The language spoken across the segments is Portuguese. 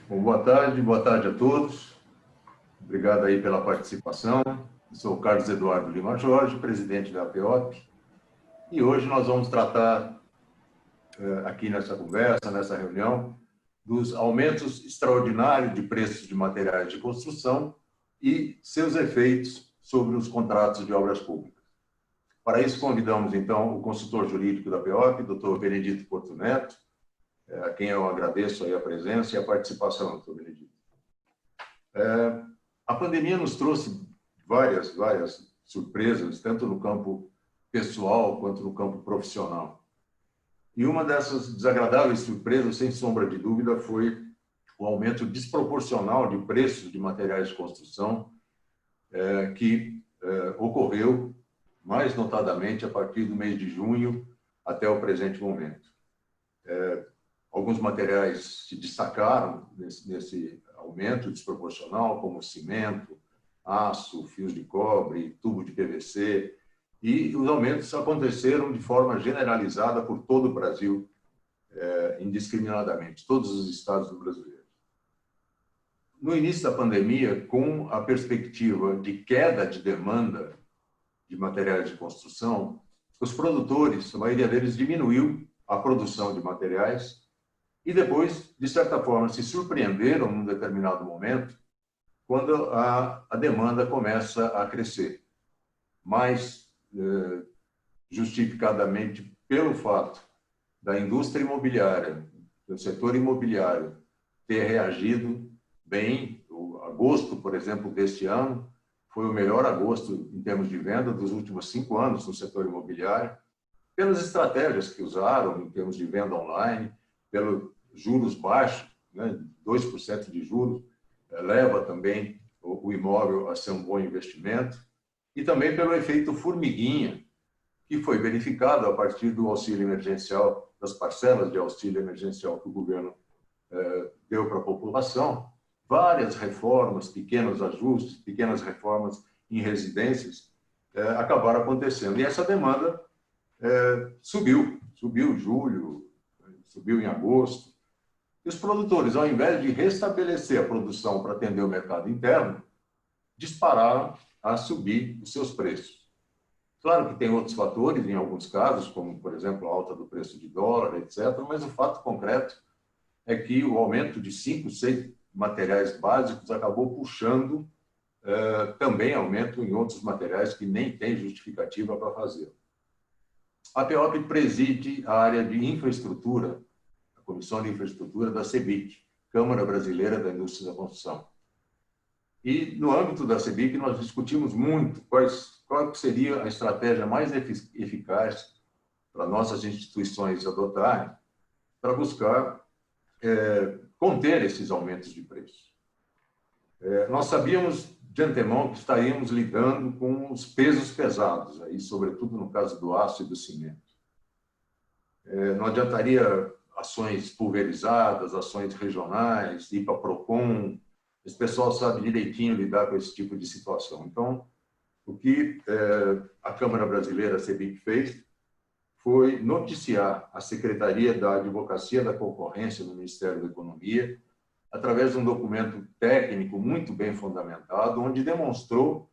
Bom, boa tarde a todos. Obrigado aí pela participação. Eu sou o Carlos Eduardo Lima Jorge, presidente da APEOP, e hoje nós vamos tratar aqui nessa conversa, nessa reunião, dos aumentos extraordinários de preços de materiais de construção e seus efeitos sobre os contratos de obras públicas. Para isso, convidamos, então, o consultor jurídico da APEOP, Dr. Benedito Porto Neto, a quem eu agradeço aí a presença e a participação, Dr. Benedito. A pandemia nos trouxe várias surpresas, tanto no campo pessoal quanto no campo profissional. E uma dessas desagradáveis surpresas, sem sombra de dúvida, foi o aumento desproporcional de preços de materiais de construção que ocorreu, mais notadamente, a partir do mês de junho até o presente momento. Alguns materiais se destacaram nesse aumento desproporcional, como cimento, aço, fios de cobre, tubo de PVC, e os aumentos aconteceram de forma generalizada por todo o Brasil, indiscriminadamente, todos os estados do brasileiro. No início da pandemia, com a perspectiva de queda de demanda de materiais de construção, os produtores, a maioria deles, diminuiu a produção de materiais e depois, de certa forma, se surpreenderam num determinado momento quando a demanda começa a crescer. Mais justificadamente pelo fato da indústria imobiliária, do setor imobiliário, ter reagido bem. O agosto, por exemplo, deste ano, foi o melhor agosto em termos de venda dos últimos 5 anos no setor imobiliário, pelas estratégias que usaram em termos de venda online, pelos juros baixos, né, 2% de juros, leva também o imóvel a ser um bom investimento, e também pelo efeito formiguinha, que foi verificado a partir do auxílio emergencial, das parcelas de auxílio emergencial que o governo deu para a população. Várias reformas, pequenos ajustes, pequenas reformas em residências acabaram acontecendo. E essa demanda subiu em julho, subiu em agosto. E os produtores, ao invés de restabelecer a produção para atender o mercado interno, dispararam a subir os seus preços. Claro que tem outros fatores, em alguns casos, como, por exemplo, a alta do preço de dólar, etc., mas o fato concreto é que o aumento de 5, 6 materiais básicos acabou puxando também aumento em outros materiais que nem tem justificativa para fazer. A APEOP preside a área de infraestrutura, a Comissão de Infraestrutura da CEBIC, Câmara Brasileira da Indústria da Construção. E, no âmbito da CEBIC, nós discutimos muito qual seria a estratégia mais eficaz para nossas instituições adotarem para buscar conter esses aumentos de preço. Nós sabíamos de antemão que estaríamos lidando com os pesos pesados, aí, sobretudo no caso do aço e do cimento. Não adiantaria ações pulverizadas, ações regionais, ir para a PROCON. Esse pessoal sabe direitinho lidar com esse tipo de situação. Então, o que a Câmara Brasileira, a CEBIC, fez foi noticiar a Secretaria da Advocacia da Concorrência no Ministério da Economia, através de um documento técnico muito bem fundamentado, onde demonstrou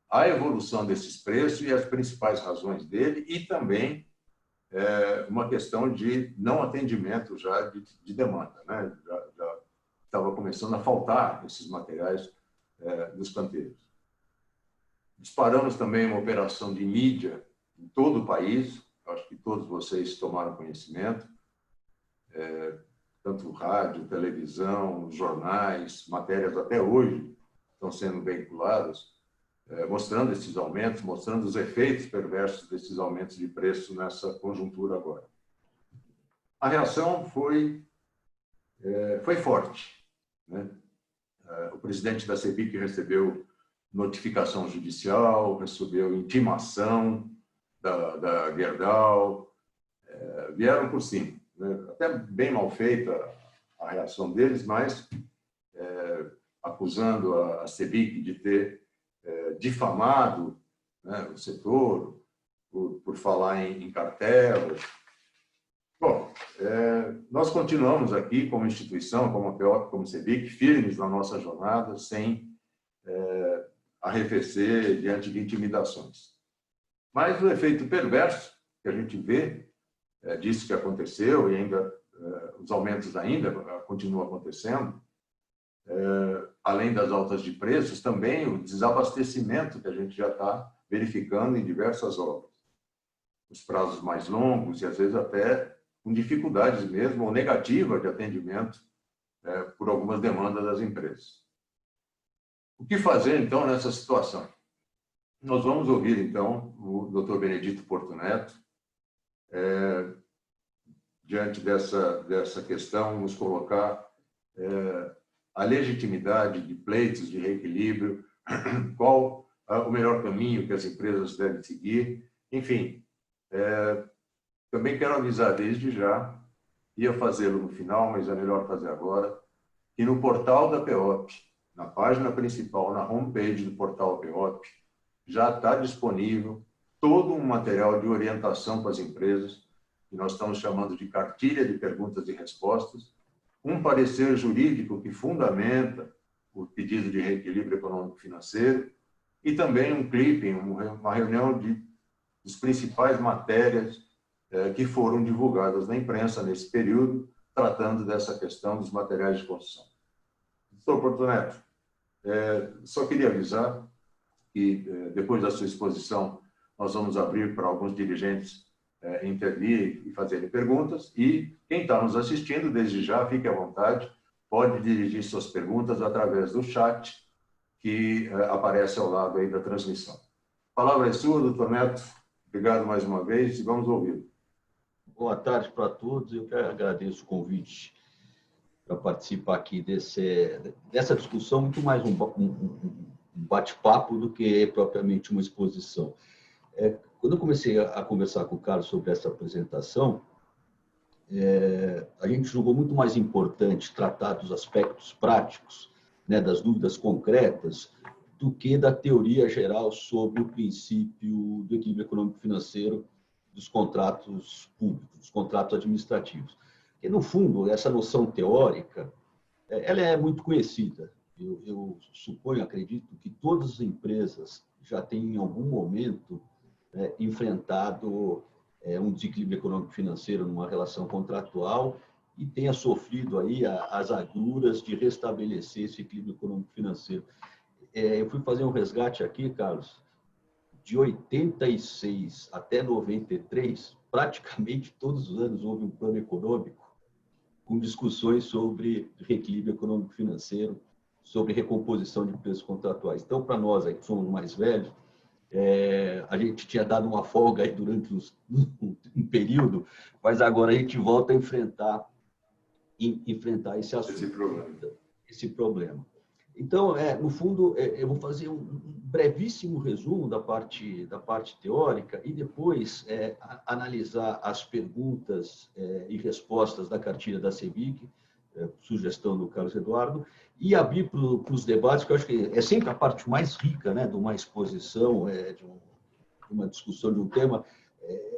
a evolução desses preços e as principais razões dele, e também uma questão de não atendimento já de demanda, né? Já estava começando a faltar esses materiais dos canteiros. Disparamos também uma operação de mídia em todo o país, acho que todos vocês tomaram conhecimento, tanto rádio, televisão, jornais, matérias até hoje estão sendo veiculadas, mostrando esses aumentos, mostrando os efeitos perversos desses aumentos de preço nessa conjuntura agora. A reação foi forte, né? O presidente da CEBIC recebeu notificação judicial, recebeu intimação da Gerdau, vieram por cima, né? Até bem mal feita a reação deles, mas acusando a CEBIC de ter difamado, né, o setor por falar em cartelas. Bom, nós continuamos aqui como instituição, como a PEOP, como CEBIC, firmes na nossa jornada, sem arrefecer diante de intimidações. Mas o efeito perverso que a gente vê disso que aconteceu e ainda os aumentos ainda continuam acontecendo, além das altas de preços, também o desabastecimento que a gente já está verificando em diversas obras. Os prazos mais longos e, às vezes, até com dificuldades mesmo, ou negativa de atendimento por algumas demandas das empresas. O que fazer, então, nessa situação? Nós vamos ouvir, então, o Dr. Benedito Porto Neto, diante dessa questão, nos colocar a legitimidade de pleitos de reequilíbrio, qual o melhor caminho que as empresas devem seguir, enfim. Também quero avisar desde já, ia fazê-lo no final, mas é melhor fazer agora, que no portal da PEOP, na página principal, na homepage do portal PEOP, já está disponível todo um material de orientação para as empresas, que nós estamos chamando de cartilha de perguntas e respostas, um parecer jurídico que fundamenta o pedido de reequilíbrio econômico-financeiro e também um clipping, uma reunião das principais matérias que foram divulgadas na imprensa nesse período, tratando dessa questão dos materiais de construção. Doutor Porto Neto, só queria avisar que, depois da sua exposição, nós vamos abrir para alguns dirigentes intervir e fazerem perguntas, e quem está nos assistindo, desde já, fique à vontade, pode dirigir suas perguntas através do chat que aparece ao lado aí da transmissão. A palavra é sua, doutor Neto. Obrigado mais uma vez e vamos ouvir. Boa tarde para todos. Eu que agradeço o convite para participar aqui dessa discussão, muito mais um bate-papo do que propriamente uma exposição. Quando eu comecei a conversar com o Carlos sobre essa apresentação, a gente julgou muito mais importante tratar dos aspectos práticos, né, das dúvidas concretas, do que da teoria geral sobre o princípio do equilíbrio econômico-financeiro dos contratos públicos, dos contratos administrativos. Porque, no fundo, essa noção teórica, ela é muito conhecida. Eu suponho, acredito, que todas as empresas já têm, em algum momento, enfrentado um desequilíbrio econômico-financeiro numa relação contratual e tenha sofrido aí as agruras de restabelecer esse equilíbrio econômico-financeiro. Eu fui fazer um resgate aqui, Carlos, de 86 até 93, praticamente todos os anos houve um plano econômico com discussões sobre reequilíbrio econômico-financeiro, sobre recomposição de preços contratuais. Então, para nós aí, que somos mais velhos, a gente tinha dado uma folga aí durante um período, mas agora a gente volta a enfrentar esse assunto, esse problema. Então, no fundo, eu vou fazer um brevíssimo resumo da parte teórica e depois analisar as perguntas e respostas da cartilha da CEBIC, sugestão do Carlos Eduardo, e abrir para os debates, que eu acho que é sempre a parte mais rica, né, de uma exposição, de uma discussão de um tema,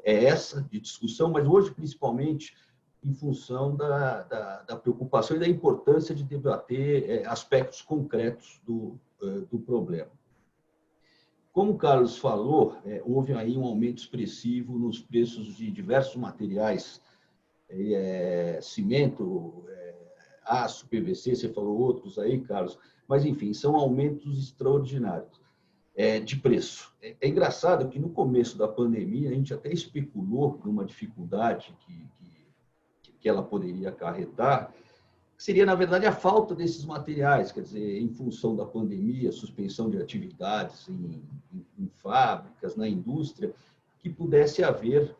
essa de discussão, mas hoje, principalmente, em função da preocupação e da importância de debater aspectos concretos do problema. Como o Carlos falou, houve aí um aumento expressivo nos preços de diversos materiais, cimento, aço, PVC, você falou outros aí, Carlos, mas, enfim, são aumentos extraordinários de preço. É engraçado que, no começo da pandemia, a gente até especulou numa dificuldade que ela poderia acarretar, que seria, na verdade, a falta desses materiais, quer dizer, em função da pandemia, suspensão de atividades em fábricas, na indústria, que pudesse haver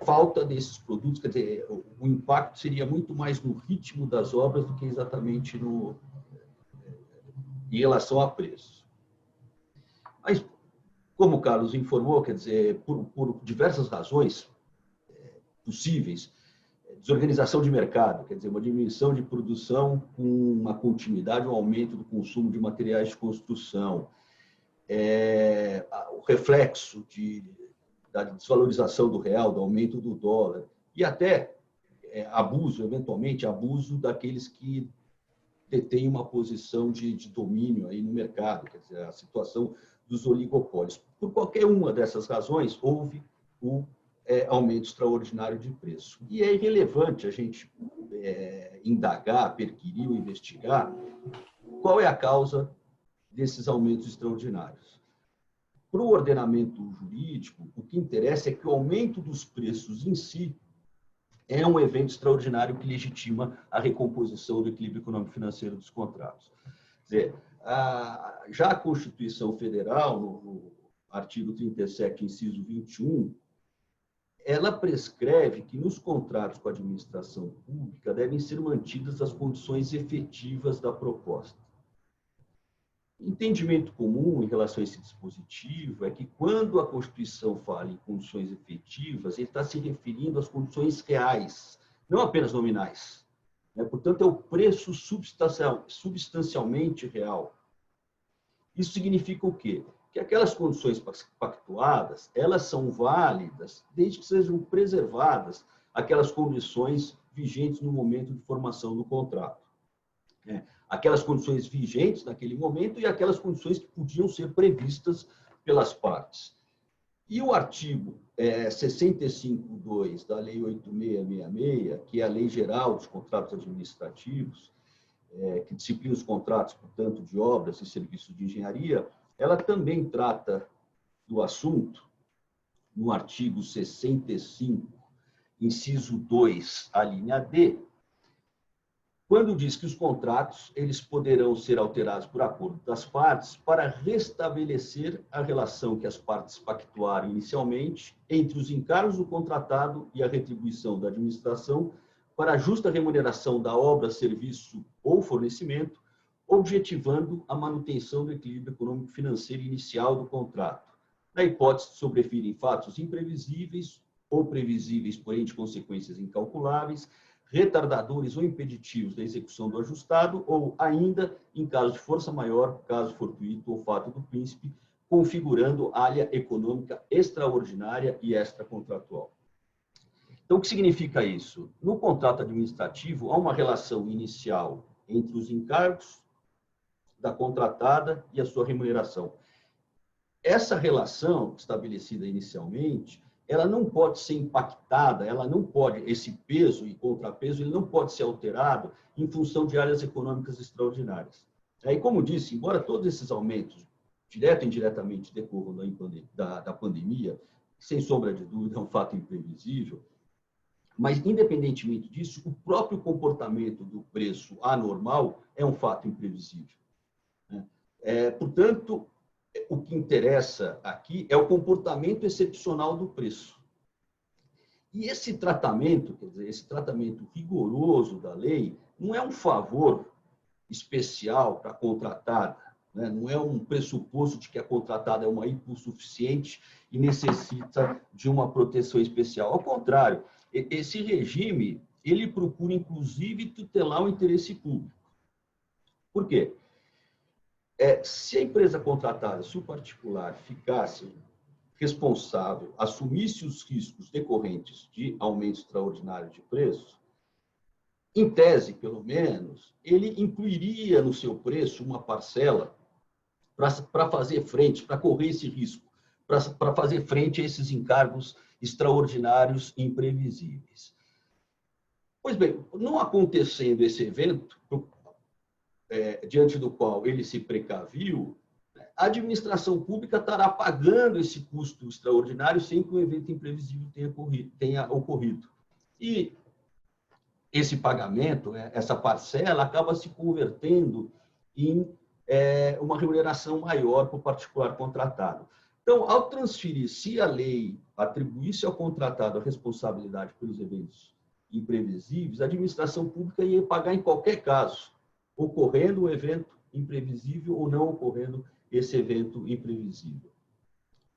falta desses produtos, quer dizer, o impacto seria muito mais no ritmo das obras do que exatamente em relação a preço. Mas, como o Carlos informou, quer dizer, por diversas razões possíveis, desorganização de mercado, quer dizer, uma diminuição de produção com uma continuidade, um aumento do consumo de materiais de construção, o reflexo da desvalorização do real, do aumento do dólar, e até abuso, eventualmente, abuso daqueles que detêm uma posição de domínio aí no mercado, quer dizer, a situação dos oligopólios. Por qualquer uma dessas razões, houve o aumento extraordinário de preço. E é irrelevante a gente indagar, perquirir ou investigar qual é a causa desses aumentos extraordinários. Para o ordenamento jurídico, o que interessa é que o aumento dos preços em si é um evento extraordinário que legitima a recomposição do equilíbrio econômico-financeiro dos contratos. Quer dizer, já a Constituição Federal, no artigo 37, inciso 21, ela prescreve que nos contratos com a administração pública devem ser mantidas as condições efetivas da proposta. Entendimento comum em relação a esse dispositivo é que, quando a Constituição fala em condições efetivas, ele está se referindo às condições reais, não apenas nominais. Portanto, é o preço substancialmente real. Isso significa o quê? Que aquelas condições pactuadas, elas são válidas desde que sejam preservadas aquelas condições vigentes no momento de formação do contrato. Aquelas condições vigentes naquele momento e aquelas condições que podiam ser previstas pelas partes. E o artigo 65.2 da Lei 8.666, que é a Lei Geral dos Contratos Administrativos, que disciplina os contratos, portanto, de obras e serviços de engenharia, ela também trata do assunto no artigo 65, inciso 2, a linha D, quando diz que os contratos eles poderão ser alterados por acordo das partes para restabelecer a relação que as partes pactuaram inicialmente entre os encargos do contratado e a retribuição da administração para a justa remuneração da obra, serviço ou fornecimento, objetivando a manutenção do equilíbrio econômico-financeiro inicial do contrato, na hipótese de sobrevirem fatos imprevisíveis ou previsíveis, porém de consequências incalculáveis, retardadores ou impeditivos da execução do ajustado, ou ainda, em caso de força maior, caso fortuito ou fato do príncipe, configurando área econômica extraordinária e extracontratual. Então, o que significa isso? No contrato administrativo, há uma relação inicial entre os encargos da contratada e a sua remuneração. Essa relação, estabelecida inicialmente, ela não pode ser impactada, ela não pode, esse peso e contrapeso, ele não pode ser alterado em função de áreas econômicas extraordinárias. Aí, como disse, embora todos esses aumentos, direto e indiretamente, decorram da pandemia, sem sombra de dúvida, é um fato imprevisível, mas, independentemente disso, o próprio comportamento do preço anormal é um fato imprevisível. Portanto, o que interessa aqui é o comportamento excepcional do preço. E esse tratamento, quer dizer, esse tratamento rigoroso da lei, não é um favor especial para a contratada, não é um pressuposto de que a contratada é uma hipossuficiente e necessita de uma proteção especial. Ao contrário, esse regime, ele procura, inclusive, tutelar o interesse público. Por quê? Se a empresa contratada, se o particular ficasse responsável, assumisse os riscos decorrentes de aumento extraordinário de preços, em tese, pelo menos, ele incluiria no seu preço uma parcela para fazer frente, para correr esse risco, para fazer frente a esses encargos extraordinários e imprevisíveis. Pois bem, não acontecendo esse evento, diante do qual ele se precaviu, a administração pública estará pagando esse custo extraordinário sem que o evento imprevisível tenha ocorrido. E esse pagamento, essa parcela, acaba se convertendo em uma remuneração maior para o particular contratado. Então, ao transferir, se a lei atribuísse ao contratado a responsabilidade pelos eventos imprevisíveis, a administração pública ia pagar em qualquer caso, ocorrendo o evento imprevisível ou não ocorrendo esse evento imprevisível.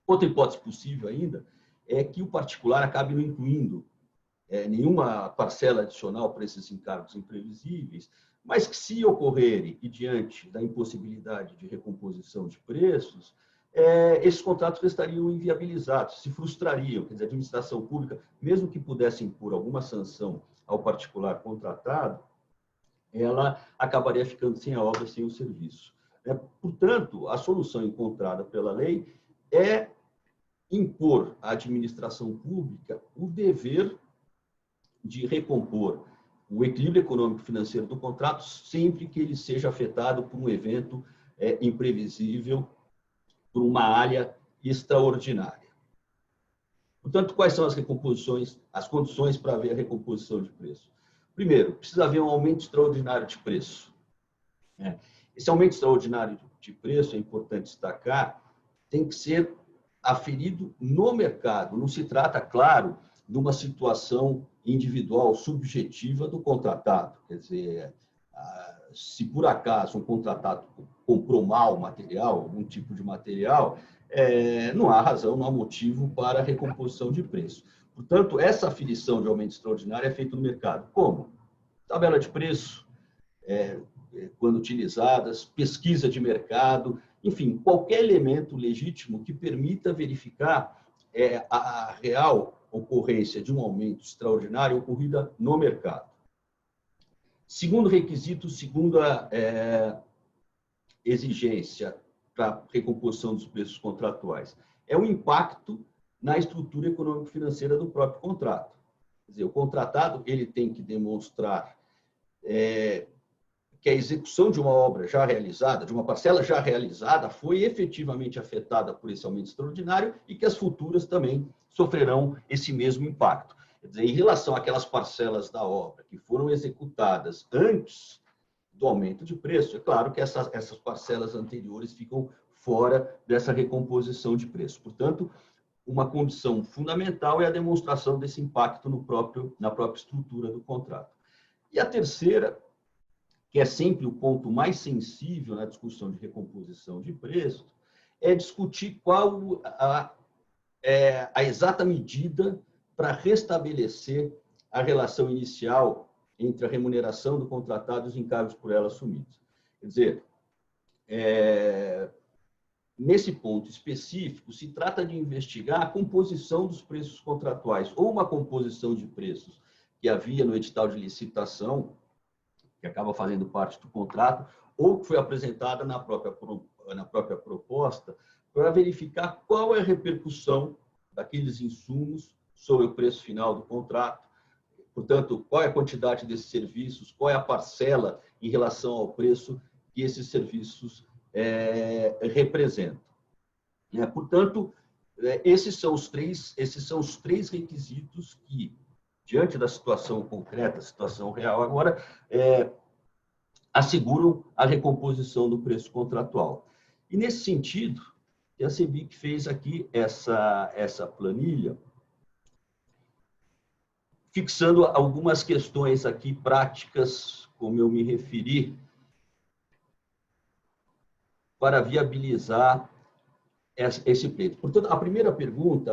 Outra hipótese possível ainda é que o particular acabe não incluindo nenhuma parcela adicional para esses encargos imprevisíveis, mas que, se ocorrerem e diante da impossibilidade de recomposição de preços, esses contratos estariam inviabilizados, se frustrariam. Quer dizer, a administração pública, mesmo que pudesse impor alguma sanção ao particular contratado, ela acabaria ficando sem a obra, sem o serviço. Portanto, a solução encontrada pela lei é impor à administração pública o dever de recompor o equilíbrio econômico-financeiro do contrato sempre que ele seja afetado por um evento imprevisível, por uma área extraordinária. Portanto, quais são as recomposições, as condições para haver a recomposição de preço? Primeiro, precisa haver um aumento extraordinário de preço. Esse aumento extraordinário de preço, é importante destacar, tem que ser aferido no mercado. Não se trata, claro, de uma situação individual, subjetiva do contratado. Quer dizer, se por acaso um contratado comprou mal material, algum tipo de material, não há razão, não há motivo para a recomposição de preço. Portanto, essa aferição de aumento extraordinário é feita no mercado. Como? Tabela de preço, quando utilizadas, pesquisa de mercado, enfim, qualquer elemento legítimo que permita verificar a real ocorrência de um aumento extraordinário ocorrida no mercado. Segundo requisito, segunda exigência para recomposição dos preços contratuais, é o impacto na estrutura econômico-financeira do próprio contrato. Quer dizer, o contratado ele tem que demonstrar que a execução de uma obra já realizada, de uma parcela já realizada, foi efetivamente afetada por esse aumento extraordinário e que as futuras também sofrerão esse mesmo impacto. Quer dizer, em relação àquelas parcelas da obra que foram executadas antes do aumento de preço, é claro que essas parcelas anteriores ficam fora dessa recomposição de preço. Portanto, uma condição fundamental é a demonstração desse impacto na própria estrutura do contrato. E a terceira, que é sempre o ponto mais sensível na discussão de recomposição de preços, é discutir qual a exata medida para restabelecer a relação inicial entre a remuneração do contratado e os encargos por ela assumidos. Quer dizer, nesse ponto específico, se trata de investigar a composição dos preços contratuais, ou uma composição de preços que havia no edital de licitação, que acaba fazendo parte do contrato, ou que foi apresentada na própria proposta, para verificar qual é a repercussão daqueles insumos sobre o preço final do contrato. Portanto, qual é a quantidade desses serviços, qual é a parcela em relação ao preço que esses serviços representam. Portanto, esses são os três requisitos que, diante da situação concreta, situação real agora, asseguram a recomposição do preço contratual. E, nesse sentido, a CEBIC fez aqui essa planilha, fixando algumas questões aqui práticas, como eu me referi, para viabilizar esse pleito. Portanto, a primeira pergunta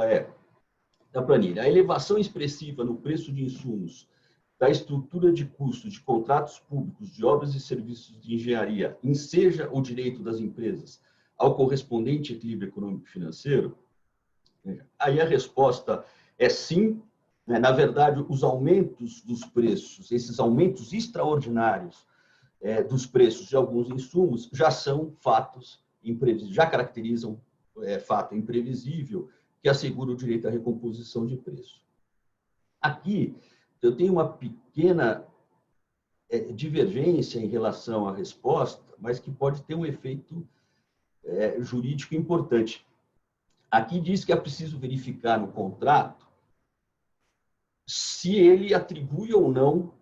da planilha: a elevação expressiva no preço de insumos da estrutura de custos de contratos públicos de obras e serviços de engenharia enseja o direito das empresas ao correspondente equilíbrio econômico-financeiro? Aí a resposta é sim. Na verdade, os aumentos dos preços, esses aumentos extraordinários dos preços de alguns insumos já são fatos imprevisíveis, já caracterizam fato imprevisível que assegura o direito à recomposição de preço. Aqui, eu tenho uma pequena divergência em relação à resposta, mas que pode ter um efeito jurídico importante. Aqui diz que é preciso verificar no contrato se ele atribui ou não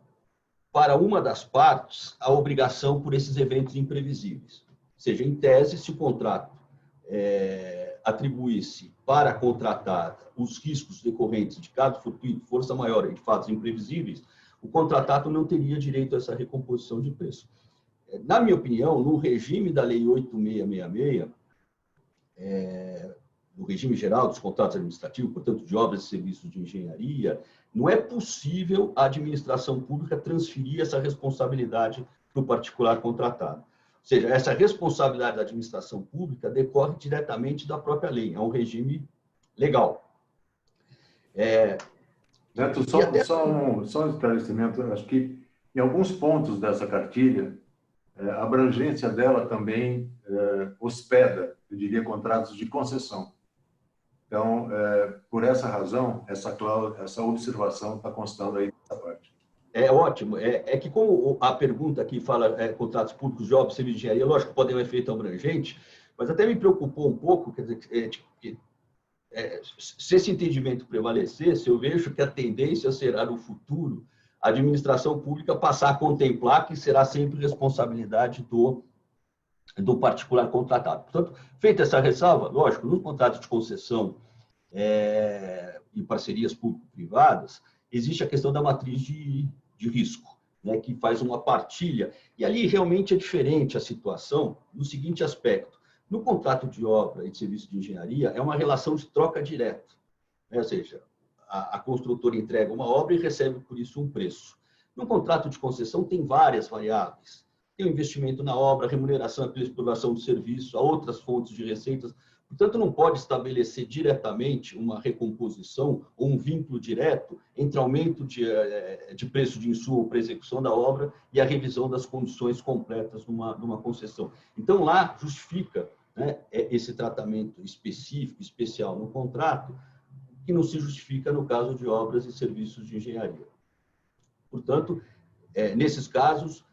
para uma das partes a obrigação por esses eventos imprevisíveis. Ou seja, em tese, se o contrato atribuísse para a contratada os riscos decorrentes de caso fortuito, força maior e de fatos imprevisíveis, o contratado não teria direito a essa recomposição de preço. Na minha opinião, no regime da Lei 8666, no regime geral dos contratos administrativos, portanto, de obras e serviços de engenharia, não é possível a administração pública transferir essa responsabilidade para o particular contratado. Ou seja, essa responsabilidade da administração pública decorre diretamente da própria lei, é um regime legal. Neto, só um esclarecimento, eu acho que em alguns pontos dessa cartilha, a abrangência dela também hospeda, eu diria, contratos de concessão. Então, por essa razão, essa observação está constando aí nessa parte. É ótimo. É que como a pergunta aqui fala contratos públicos de obra, serviço de engenharia, lógico que pode ter um efeito abrangente, mas até me preocupou um pouco, quer dizer, se esse entendimento prevalecesse, eu vejo que a tendência será, no futuro, a administração pública passar a contemplar que será sempre responsabilidade do particular contratado. Portanto, feita essa ressalva, lógico, nos contratos de concessão e parcerias público-privadas, existe a questão da matriz de risco, né, que faz uma partilha. E ali realmente é diferente a situação no seguinte aspecto. No contrato de obra e de serviço de engenharia, é uma relação de troca direta, né? Ou seja, a construtora entrega uma obra e recebe por isso um preço. No contrato de concessão tem várias variáveis. Tem o investimento na obra, a remuneração pela exploração do serviço, há outras fontes de receitas. Portanto, não pode estabelecer diretamente uma recomposição ou um vínculo direto entre aumento de preço de insumo para execução da obra e a revisão das condições completas numa concessão. Então, lá justifica, né, esse tratamento específico, especial no contrato, que não se justifica no caso de obras e serviços de engenharia. Portanto, nesses casos,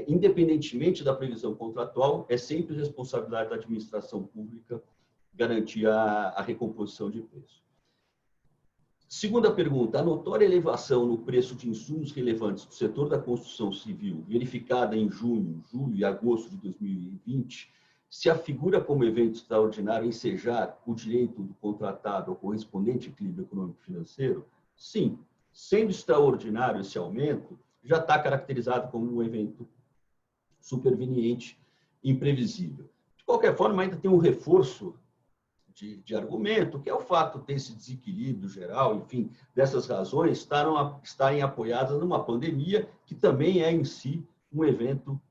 independentemente da previsão contratual, é sempre responsabilidade da administração pública garantir a recomposição de preço. Segunda pergunta, a notória elevação no preço de insumos relevantes do setor da construção civil, verificada em junho, julho e agosto de 2020, se afigura como evento extraordinário ensejar o direito do contratado ao correspondente equilíbrio econômico-financeiro? Sim. Sendo extraordinário esse aumento, já está caracterizado como um evento superveniente, imprevisível. De qualquer forma, ainda tem um reforço de argumento, que é o fato desse desequilíbrio geral, enfim, dessas razões estarem apoiadas numa pandemia que também é em si um evento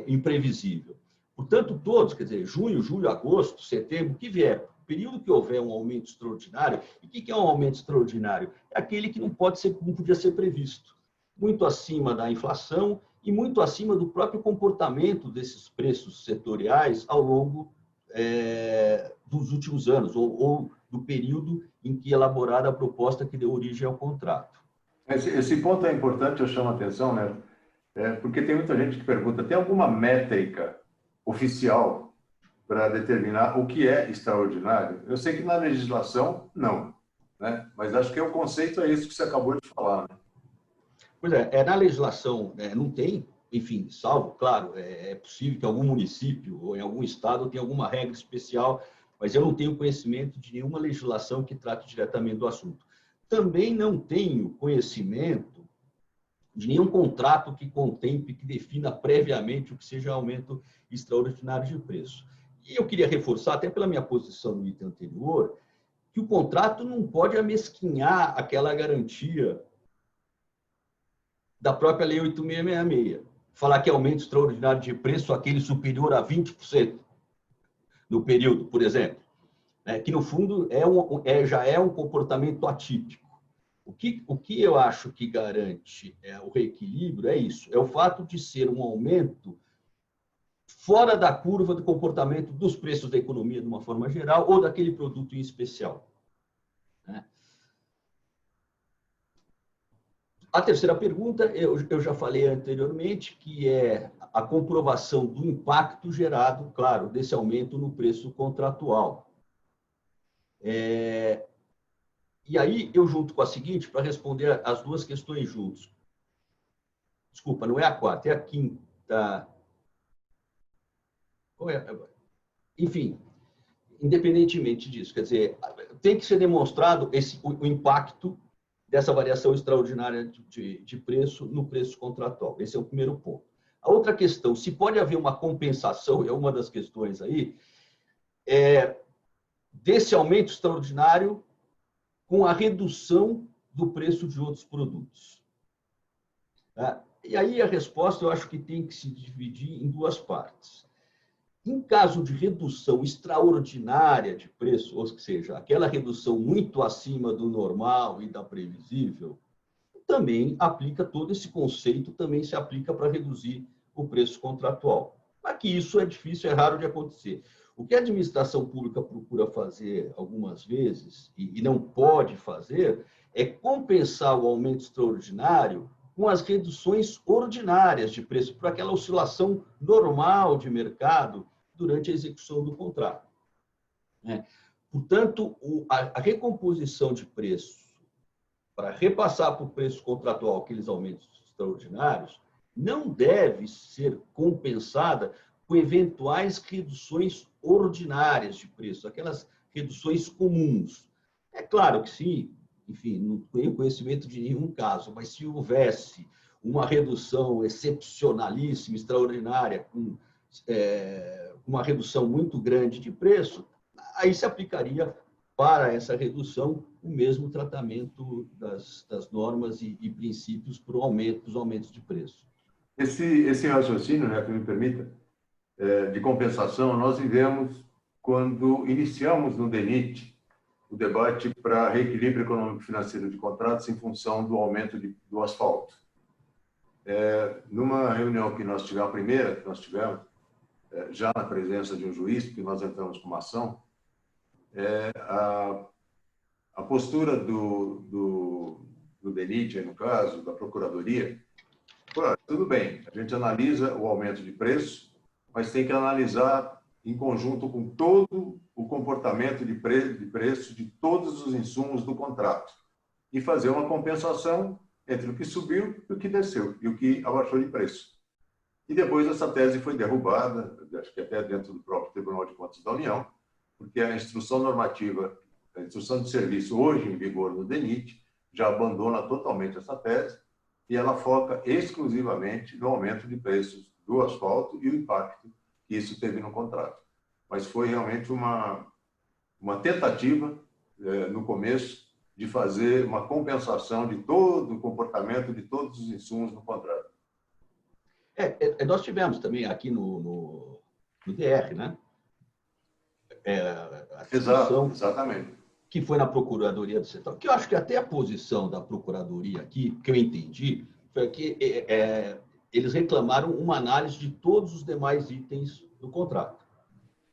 imprevisível. Portanto, todos, quer dizer, junho, julho, agosto, setembro, que vier, período que houver um aumento extraordinário, e o que é um aumento extraordinário? É aquele que não podia ser previsto, muito acima da inflação e muito acima do próprio comportamento desses preços setoriais ao longo dos últimos anos, ou do período em que é elaborada a proposta que deu origem ao contrato. Esse ponto é importante, eu chamo a atenção, né? Porque tem muita gente que pergunta, tem alguma métrica oficial para determinar o que é extraordinário? Eu sei que na legislação, não, né? Mas acho que o conceito é isso que você acabou de falar, né? Pois na legislação não tem, enfim, salvo, claro, é possível que algum município ou em algum estado tenha alguma regra especial, mas eu não tenho conhecimento de nenhuma legislação que trate diretamente do assunto. Também não tenho conhecimento de nenhum contrato que contemple, que defina previamente o que seja aumento extraordinário de preço. E eu queria reforçar, até pela minha posição no item anterior, que o contrato não pode amesquinhar aquela garantia da própria Lei 8666. Falar que aumento extraordinário de preço aquele superior a 20% no período, por exemplo, que no fundo já é um comportamento atípico. O que eu acho que garante o reequilíbrio é isso, é o fato de ser um aumento fora da curva do comportamento dos preços da economia de uma forma geral ou daquele produto em especial. A terceira pergunta, eu já falei anteriormente, que é a comprovação do impacto gerado, claro, desse aumento no preço contratual. E aí eu junto com a seguinte, para responder as duas questões juntos. Desculpa, não é a quarta, é a quinta. Enfim, independentemente disso, quer dizer, tem que ser demonstrado o impacto dessa variação extraordinária de preço no preço contratual. Esse é o primeiro ponto. A outra questão, se pode haver uma compensação, é uma das questões aí, desse aumento extraordinário com a redução do preço de outros produtos. E aí a resposta eu acho que tem que se dividir em duas partes. Em caso de redução extraordinária de preço, ou seja, aquela redução muito acima do normal e da previsível, também aplica todo esse conceito, também se aplica para reduzir o preço contratual. Mas que isso é difícil, é raro de acontecer. O que a administração pública procura fazer algumas vezes, e não pode fazer, é compensar o aumento extraordinário com as reduções ordinárias de preço, por aquela oscilação normal de mercado durante a execução do contrato. Portanto, a recomposição de preço para repassar para o preço contratual aqueles aumentos extraordinários, não deve ser compensada com eventuais reduções ordinárias de preço, aquelas reduções comuns. É claro que sim, enfim, não tenho conhecimento de nenhum caso, mas se houvesse uma redução excepcionalíssima, extraordinária, com uma redução muito grande de preço, aí se aplicaria para essa redução o mesmo tratamento das normas e princípios para os aumentos de preço. Esse raciocínio, né, que me permita, de compensação, nós vivemos quando iniciamos no DENIT o debate para reequilíbrio econômico-financeiro de contratos em função do aumento do asfalto. Numa reunião que nós tivemos, a primeira que nós tivemos, já na presença de um juiz, porque nós entramos com uma ação, a postura do DENIT, no caso, da Procuradoria, tudo bem, a gente analisa o aumento de preço, mas tem que analisar em conjunto com todo o comportamento de preço de todos os insumos do contrato e fazer uma compensação entre o que subiu e o que desceu, e o que abaixou de preço. E depois essa tese foi derrubada, acho que até dentro do próprio Tribunal de Contas da União, porque a instrução normativa, a instrução de serviço hoje em vigor no DENIT, já abandona totalmente essa tese e ela foca exclusivamente no aumento de preços do asfalto e o impacto que isso teve no contrato. Mas foi realmente uma tentativa, no começo, de fazer uma compensação de todo o comportamento de todos os insumos no contrato. Nós tivemos também aqui no DR, né? Exatamente. Que foi na Procuradoria do Setor, que eu acho que até a posição da Procuradoria aqui, que eu entendi, foi que eles reclamaram uma análise de todos os demais itens do contrato.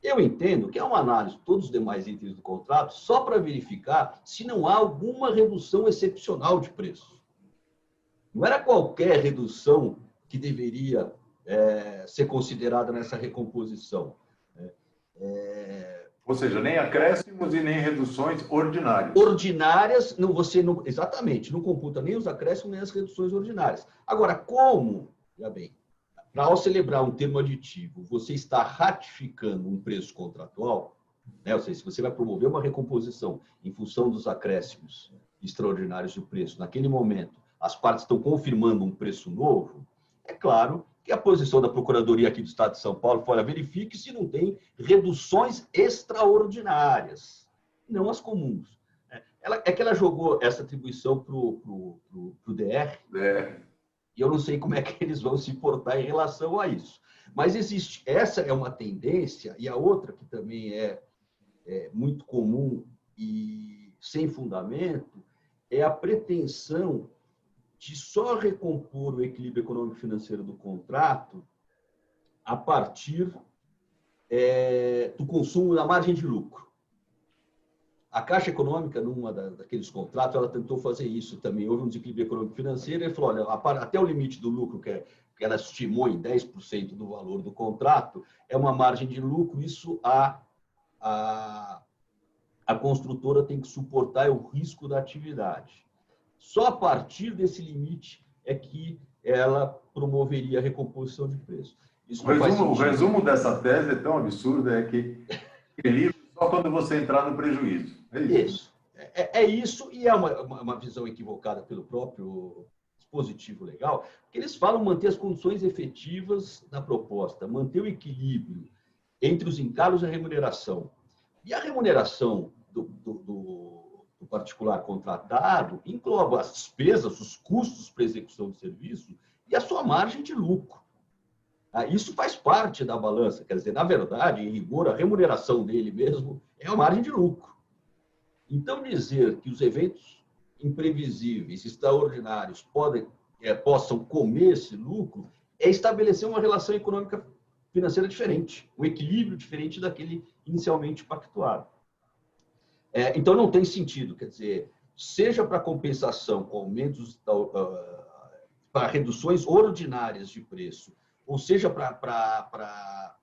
Eu entendo que é uma análise de todos os demais itens do contrato só para verificar se não há alguma redução excepcional de preço. Não era qualquer redução que deveria ser considerada nessa recomposição. Ou seja, nem acréscimos e nem reduções ordinárias. Ordinárias, exatamente, não computa nem os acréscimos nem as reduções ordinárias. Agora, como, já bem, para ao celebrar um termo aditivo, você está ratificando um preço contratual, né? Ou seja, se você vai promover uma recomposição em função dos acréscimos extraordinários do preço, naquele momento, as partes estão confirmando um preço novo, é claro que a posição da Procuradoria aqui do Estado de São Paulo foi: verifique se não tem reduções extraordinárias, não as comuns. Ela jogou essa atribuição para o DR, e eu não sei como é que eles vão se portar em relação a isso. Mas existe, essa é uma tendência, e a outra que também é muito comum e sem fundamento, é a pretensão de só recompor o equilíbrio econômico-financeiro do contrato a partir do consumo da margem de lucro. A Caixa Econômica, numa daqueles contratos, ela tentou fazer isso também. Houve um desequilíbrio econômico-financeiro e falou: olha, até o limite do lucro, que ela estimou em 10% do valor do contrato, é uma margem de lucro, isso a construtora tem que suportar o risco da atividade. Só a partir desse limite é que ela promoveria a recomposição de preço. O resumo dessa tese é tão absurdo, que equilíbrio só quando você entrar no prejuízo. É isso. Isso, e é uma visão equivocada pelo próprio dispositivo legal, que eles falam manter as condições efetivas da proposta, manter o equilíbrio entre os encargos e a remuneração. E a remuneração do particular contratado engloba as despesas, os custos para execução do serviço e a sua margem de lucro. Isso faz parte da balança, quer dizer, na verdade, em rigor, a remuneração dele mesmo é a margem de lucro. Então, dizer que os eventos imprevisíveis, extraordinários, possam comer esse lucro é estabelecer uma relação econômica financeira diferente, um equilíbrio diferente daquele inicialmente pactuado. Então, não tem sentido, quer dizer, seja para compensação com aumentos, para reduções ordinárias de preço, ou seja para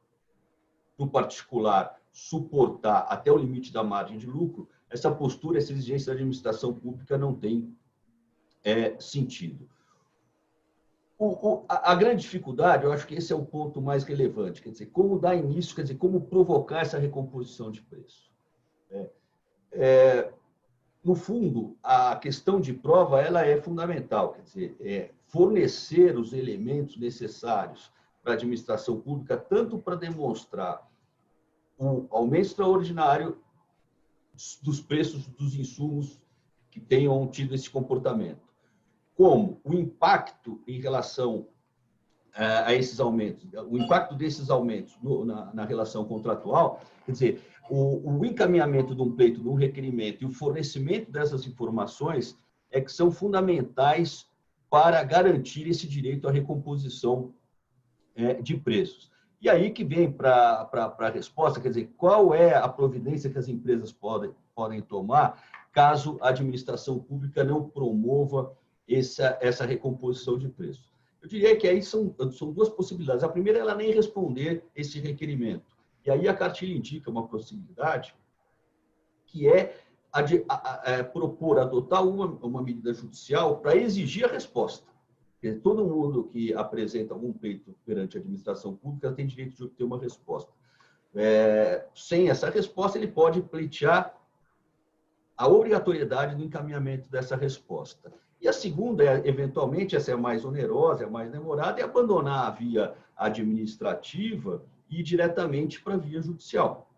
o particular suportar até o limite da margem de lucro, essa postura, essa exigência da administração pública não tem sentido. A grande dificuldade, eu acho que esse é o ponto mais relevante, quer dizer, como dar início, quer dizer, como provocar essa recomposição de preço. No fundo, a questão de prova ela é fundamental, quer dizer, fornecer os elementos necessários para a administração pública, tanto para demonstrar o aumento extraordinário dos preços dos insumos que tenham tido esse comportamento, como o impacto em relação a esses aumentos, o impacto desses aumentos na relação contratual, quer dizer, o encaminhamento de um pleito, de um requerimento e o fornecimento dessas informações que são fundamentais para garantir esse direito à recomposição de preços. E aí que vem para a resposta, quer dizer, qual é a providência que as empresas podem tomar caso a administração pública não promova essa recomposição de preços. Eu diria que aí são duas possibilidades. A primeira é ela nem responder esse requerimento. E aí a cartilha indica uma possibilidade que é propor, adotar uma medida judicial para exigir a resposta. Porque todo mundo que apresenta algum pleito perante a administração pública tem direito de obter uma resposta. Sem essa resposta, ele pode pleitear a obrigatoriedade do encaminhamento dessa resposta. E a segunda, eventualmente, essa é mais onerosa, é mais demorada, é abandonar a via administrativa e ir diretamente para a via judicial,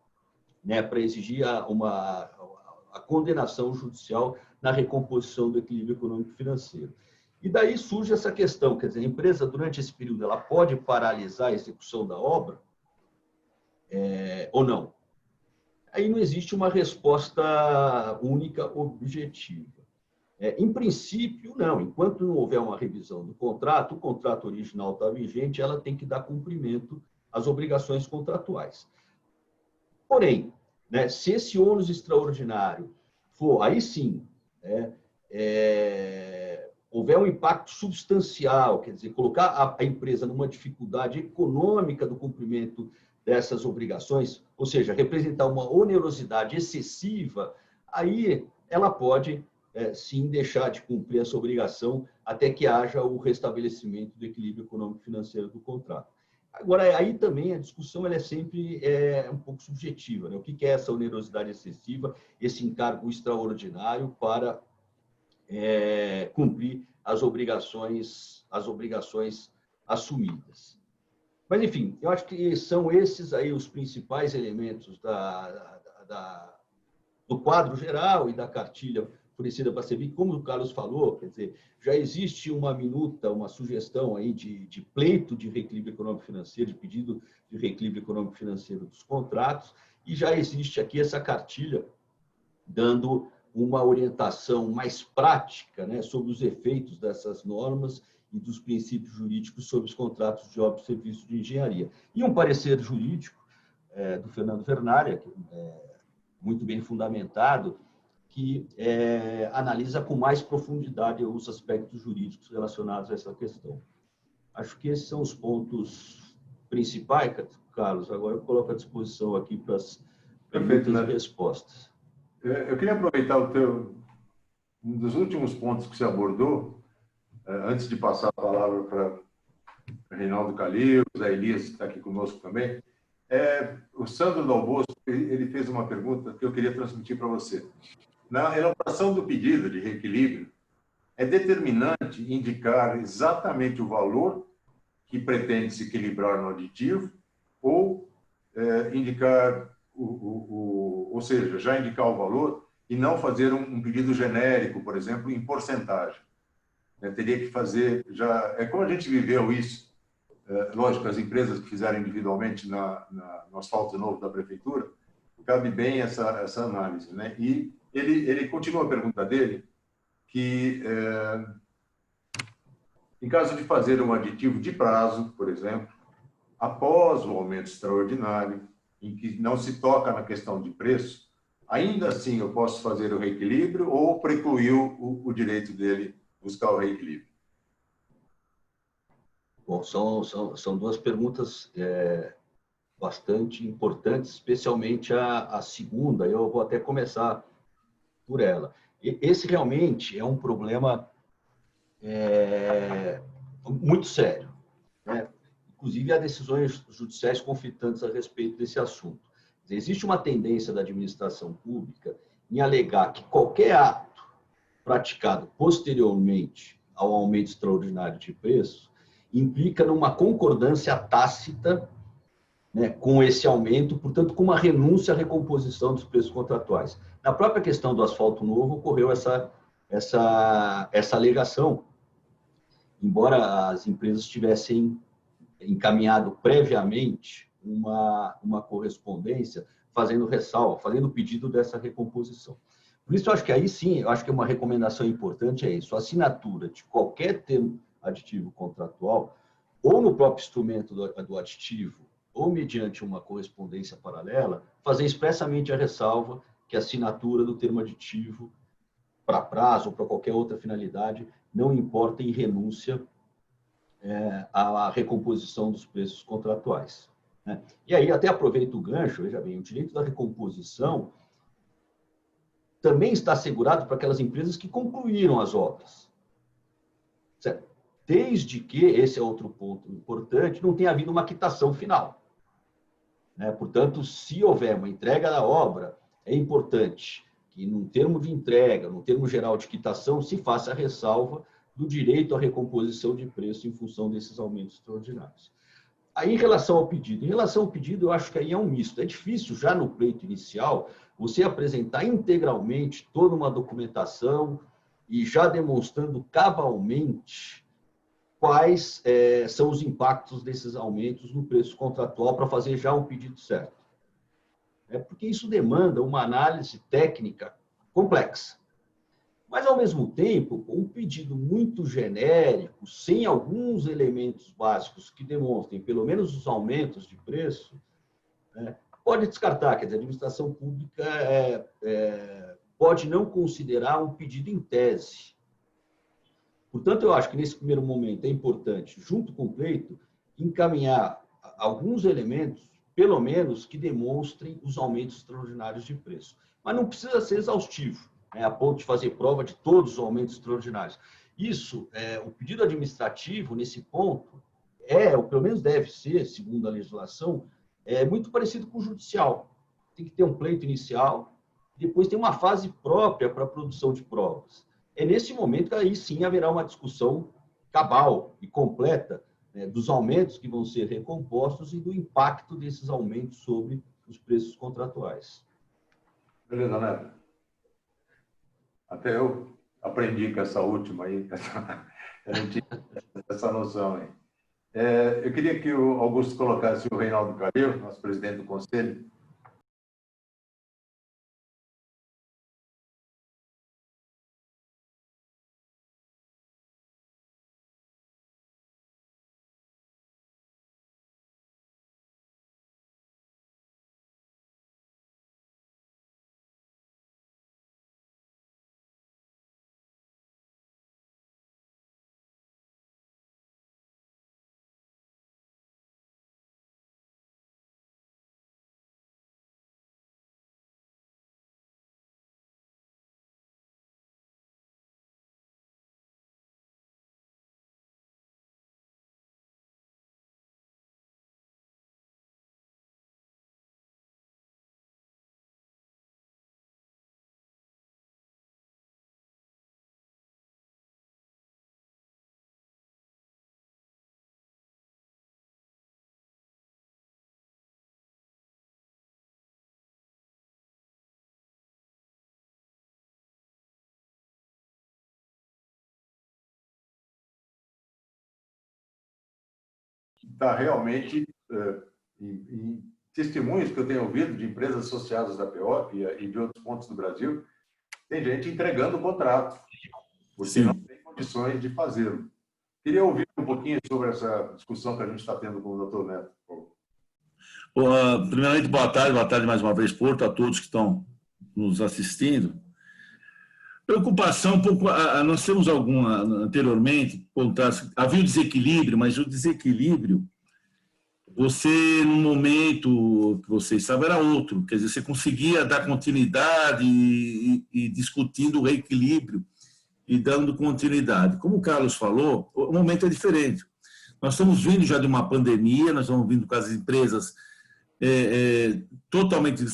né, para exigir a condenação judicial na recomposição do equilíbrio econômico e financeiro. E daí surge essa questão, quer dizer, a empresa, durante esse período, ela pode paralisar a execução da obra ou não? Aí não existe uma resposta única, objetiva. Em princípio, não. Enquanto não houver uma revisão do contrato, o contrato original está vigente, ela tem que dar cumprimento às obrigações contratuais. Porém, né, se esse ônus extraordinário for, aí sim, houver um impacto substancial, quer dizer, colocar a empresa numa dificuldade econômica do cumprimento dessas obrigações, ou seja, representar uma onerosidade excessiva, aí ela pode sim deixar de cumprir essa obrigação até que haja o restabelecimento do equilíbrio econômico-financeiro do contrato. Agora, aí também a discussão ela é sempre um pouco subjetiva, né? O que é essa onerosidade excessiva, esse encargo extraordinário para cumprir as obrigações assumidas. Mas, enfim, eu acho que são esses aí os principais elementos do quadro geral e da cartilha fornecida para a CEBIC. Como o Carlos falou, quer dizer, já existe uma minuta, uma sugestão aí de pleito de reequilíbrio econômico-financeiro, de pedido de reequilíbrio econômico-financeiro dos contratos, e já existe aqui essa cartilha dando uma orientação mais prática, né, sobre os efeitos dessas normas e dos princípios jurídicos sobre os contratos de obra e serviços de engenharia. E um parecer jurídico do Fernando Vernaglia, que muito bem fundamentado, que analisa com mais profundidade os aspectos jurídicos relacionados a essa questão. Acho que esses são os pontos principais, Carlos. Agora eu coloco à disposição aqui para as perguntas e respostas. Eu queria aproveitar um dos últimos pontos que você abordou, antes de passar a palavra para Reinaldo Calil, Zé Elias, que está aqui conosco também. O Sandro Dalbosco, ele fez uma pergunta que eu queria transmitir para você. Na elaboração do pedido de reequilíbrio, é determinante indicar exatamente o valor que pretende se equilibrar no aditivo ou indicar, ou seja, já indicar o valor e não fazer um pedido genérico, por exemplo, em porcentagem. né? Teria que fazer já... É como a gente viveu isso. Lógico, as empresas que fizeram individualmente no asfalto novo da prefeitura, cabe bem essa análise, né? E ele continua a pergunta dele, que em caso de fazer um aditivo de prazo, por exemplo, após o aumento extraordinário, em que não se toca na questão de preço, ainda assim eu posso fazer o reequilíbrio ou precluiu o direito dele buscar o reequilíbrio? Bom, são duas perguntas bastante importantes, especialmente a segunda. Eu vou até começar por ela. Esse realmente é um problema muito sério, né? Inclusive, há decisões judiciais conflitantes a respeito desse assunto. Existe uma tendência da administração pública em alegar que qualquer ato praticado posteriormente ao aumento extraordinário de preço implica numa concordância tácita, né, com esse aumento, portanto, com uma renúncia à recomposição dos preços contratuais. Na própria questão do asfalto novo, ocorreu essa alegação, embora as empresas tivessem encaminhado previamente uma correspondência fazendo ressalva, fazendo pedido dessa recomposição. Por isso, eu acho que aí sim, eu acho que uma recomendação importante é isso, a assinatura de qualquer termo aditivo contratual, ou no próprio instrumento do aditivo, ou mediante uma correspondência paralela, fazer expressamente a ressalva que a assinatura do termo aditivo para prazo ou para qualquer outra finalidade não importa em renúncia à recomposição dos preços contratuais, né? E aí, até aproveito o gancho, veja bem, o direito da recomposição também está assegurado para aquelas empresas que concluíram as obras, certo? Desde que, esse é outro ponto importante, não tenha havido uma quitação final, né? Portanto, se houver uma entrega da obra, é importante que, num termo de entrega, no termo geral de quitação, se faça a ressalva do direito à recomposição de preço em função desses aumentos extraordinários. Aí, em relação ao pedido, eu acho que aí é um misto. É difícil, já no pleito inicial, você apresentar integralmente toda uma documentação e já demonstrando cabalmente quais são os impactos desses aumentos no preço contratual para fazer já um pedido certo. Porque isso demanda uma análise técnica complexa. Mas, ao mesmo tempo, um pedido muito genérico, sem alguns elementos básicos que demonstrem pelo menos os aumentos de preço, né, pode descartar. Quer dizer, a administração pública pode não considerar um pedido em tese. Portanto, eu acho que nesse primeiro momento é importante, junto com o pleito, encaminhar alguns elementos, pelo menos, que demonstrem os aumentos extraordinários de preço. Mas não precisa ser exaustivo, a ponto de fazer prova de todos os aumentos extraordinários. Isso, o pedido administrativo, nesse ponto, ou pelo menos deve ser, segundo a legislação, muito parecido com o judicial. Tem que ter um pleito inicial, depois tem uma fase própria para a produção de provas. É nesse momento que aí sim haverá uma discussão cabal e completa, né, dos aumentos que vão ser recompostos e do impacto desses aumentos sobre os preços contratuais. Beleza, Neto. Até eu aprendi com essa última aí, essa noção aí. Eu queria que o Augusto colocasse o Reinaldo Calil, nosso presidente do Conselho, está realmente em testemunhos que eu tenho ouvido de empresas associadas da PO e de outros pontos do Brasil, tem gente entregando o contrato, porque não tem condições de fazê-lo. Queria ouvir um pouquinho sobre essa discussão que a gente está tendo com o Dr. Neto. Primeiramente, boa tarde mais uma vez, Porto, a todos que estão nos assistindo. Preocupação, um pouco, nós temos alguma, anteriormente, havia o desequilíbrio, mas o desequilíbrio, você, no momento que você estava, era outro, quer dizer, você conseguia dar continuidade e discutindo o reequilíbrio e dando continuidade. Como o Carlos falou, o momento é diferente. Nós estamos vindo já de uma pandemia, nós estamos vindo com as empresas totalmente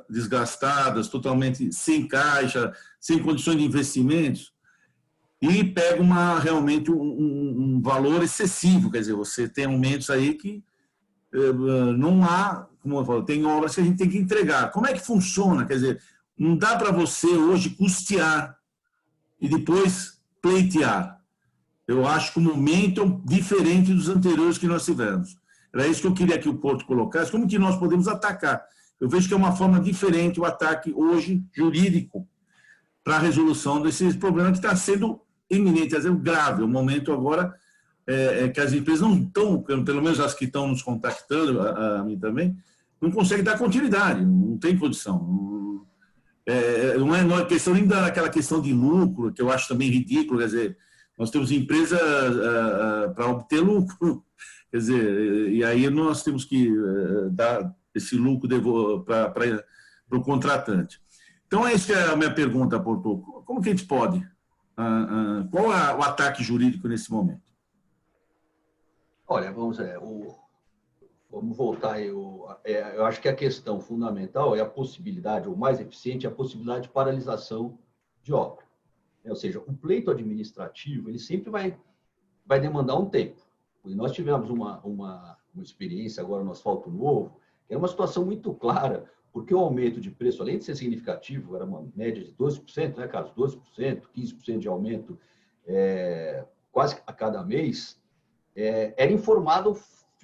desgastadas, totalmente sem caixa, sem condições de investimentos, e pega realmente um valor excessivo. Quer dizer, você tem aumentos aí que não há, como eu falo, tem obras que a gente tem que entregar. Como é que funciona? Quer dizer, não dá para você hoje custear e depois pleitear. Eu acho que o momento é diferente dos anteriores que nós tivemos. Era isso que eu queria que o Porto colocasse. Como que nós podemos atacar? Eu vejo que é uma forma diferente o ataque hoje jurídico para a resolução desse problema que está sendo iminente, está sendo grave. O momento agora é que as empresas não estão, pelo menos as que estão nos contactando, a mim também, não conseguem dar continuidade, não tem condição. Não é questão nem daquela questão de lucro, que eu acho também ridículo. Quer dizer, nós temos empresa para obter lucro, quer dizer, e aí nós temos que dar esse lucro para o contratante. Então, essa é a minha pergunta, Porto. Como que a gente pode? Qual é o ataque jurídico nesse momento? Olha, vamos voltar aí. Eu acho que a questão fundamental é a possibilidade, ou mais eficiente, a possibilidade de paralisação de obra. Ou seja, o pleito administrativo, ele sempre vai demandar um tempo. E nós tivemos uma experiência agora no Asfalto Novo, que é uma situação muito clara, porque o aumento de preço, além de ser significativo, era uma média de 12%, né, Carlos? 12%, 15% de aumento quase a cada mês, era informado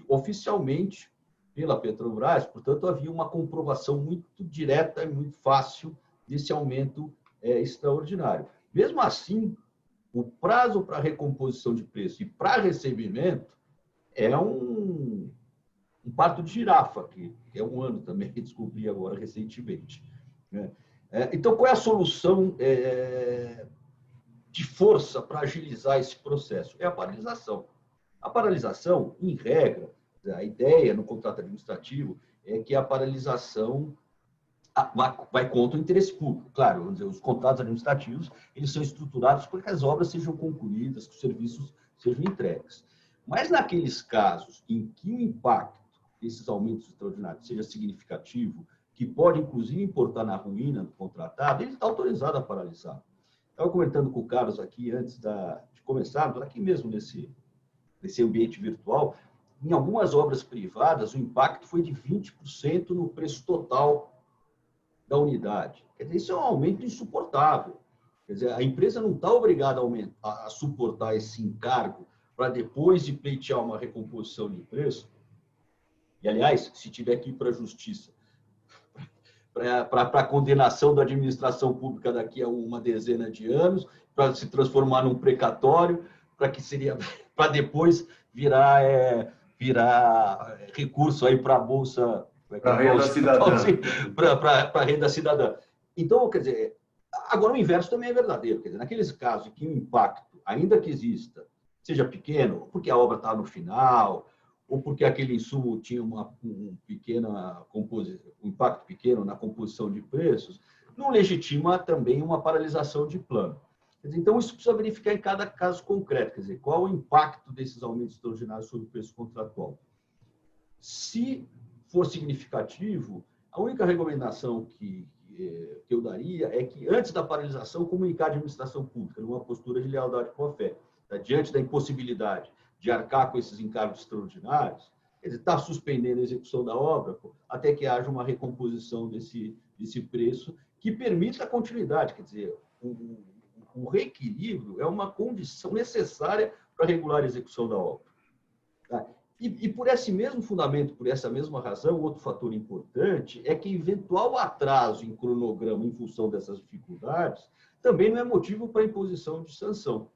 oficialmente pela Petrobras, portanto, havia uma comprovação muito direta e muito fácil desse aumento extraordinário. Mesmo assim, o prazo para recomposição de preço e para recebimento é um parto de girafa, que é um ano também, que descobri agora recentemente. Então, qual é a solução de força para agilizar esse processo? É a paralisação. A paralisação, em regra, a ideia no contrato administrativo é que a paralisação vai contra o interesse público. Claro, vamos dizer, os contratos administrativos eles são estruturados para que as obras sejam concluídas, que os serviços sejam entregues. Mas naqueles casos em que o impacto desses aumentos extraordinários seja significativo, que pode, inclusive, importar na ruína do contratado, ele está autorizado a paralisar. Estava comentando com o Carlos aqui, antes de começarmos, aqui mesmo nesse ambiente virtual, em algumas obras privadas, o impacto foi de 20% no preço total da unidade. Quer dizer, isso é um aumento insuportável. Quer dizer, a empresa não está obrigada a suportar esse encargo para depois de pleitear uma recomposição de preço. E, aliás, se tiver que ir para a justiça, para a condenação da administração pública daqui a uma dezena de anos, para se transformar num precatório, para depois virar recurso aí para a Bolsa... Para a renda cidadã. Para a renda cidadã. Então, quer dizer, agora o inverso também é verdadeiro. Quer dizer, naqueles casos em que o impacto, ainda que exista, seja pequeno, porque a obra está no final, ou porque aquele insumo tinha um impacto pequeno na composição de preços, não legitima também uma paralisação de plano. Quer dizer, então, isso precisa verificar em cada caso concreto, quer dizer, qual o impacto desses aumentos extraordinários sobre o preço contratual. Se for significativo, a única recomendação que eu daria é que, antes da paralisação, comunicar a administração pública numa postura de lealdade com a fé. Diante da impossibilidade de arcar com esses encargos extraordinários, quer dizer, está suspendendo a execução da obra até que haja uma recomposição desse preço que permita a continuidade. Quer dizer, o reequilíbrio é uma condição necessária para regular a execução da obra. E por esse mesmo fundamento, por essa mesma razão, outro fator importante é que eventual atraso em cronograma em função dessas dificuldades também não é motivo para imposição de sanção.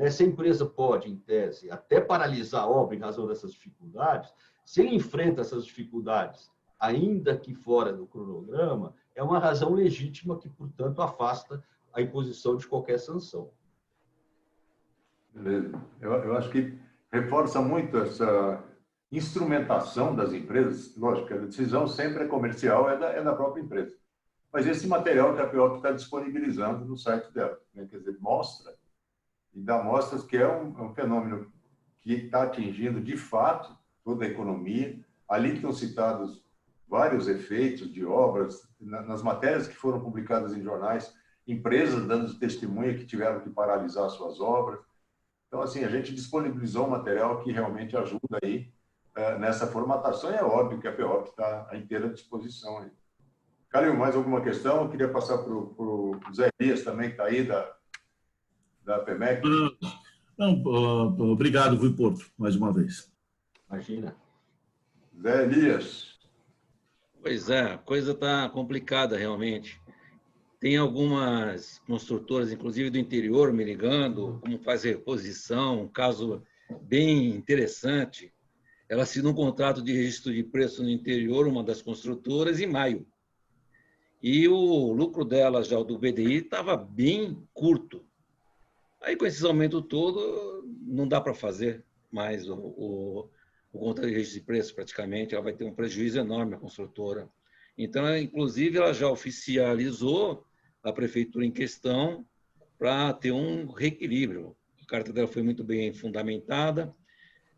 Se a empresa pode, em tese, até paralisar a obra em razão dessas dificuldades, se ele enfrenta essas dificuldades, ainda que fora do cronograma, é uma razão legítima que, portanto, afasta a imposição de qualquer sanção. Beleza. Eu acho que reforça muito essa instrumentação das empresas. Lógico, a decisão sempre é comercial, é da própria empresa. Mas esse material que a PEOP está disponibilizando no site dela, né? Quer dizer, mostra e dá mostras que é um fenômeno que está atingindo, de fato, toda a economia. Ali estão citados vários efeitos de obras, nas matérias que foram publicadas em jornais, empresas dando testemunha que tiveram que paralisar suas obras. Então, assim, a gente disponibilizou um material que realmente ajuda aí nessa formatação, e é óbvio que a PEOP está à inteira disposição aí. Calil, mais alguma questão? Eu queria passar para o Zé Elias também, que está aí, da PEMEC. Não, obrigado, Rui Porto, mais uma vez. Imagina. Zé Elias. Pois é, a coisa está complicada realmente. Tem algumas construtoras, inclusive do interior, me ligando, como faz reposição, um caso bem interessante. Ela assinou um contrato de registro de preço no interior, uma das construtoras, em maio. E o lucro dela, já do BDI, estava bem curto. Aí, com esses aumentos todos, não dá para fazer mais o contrato de registro de preço, praticamente. Ela vai ter um prejuízo enorme, a construtora. Então, inclusive, ela já oficializou a prefeitura em questão para ter um reequilíbrio. A carta dela foi muito bem fundamentada.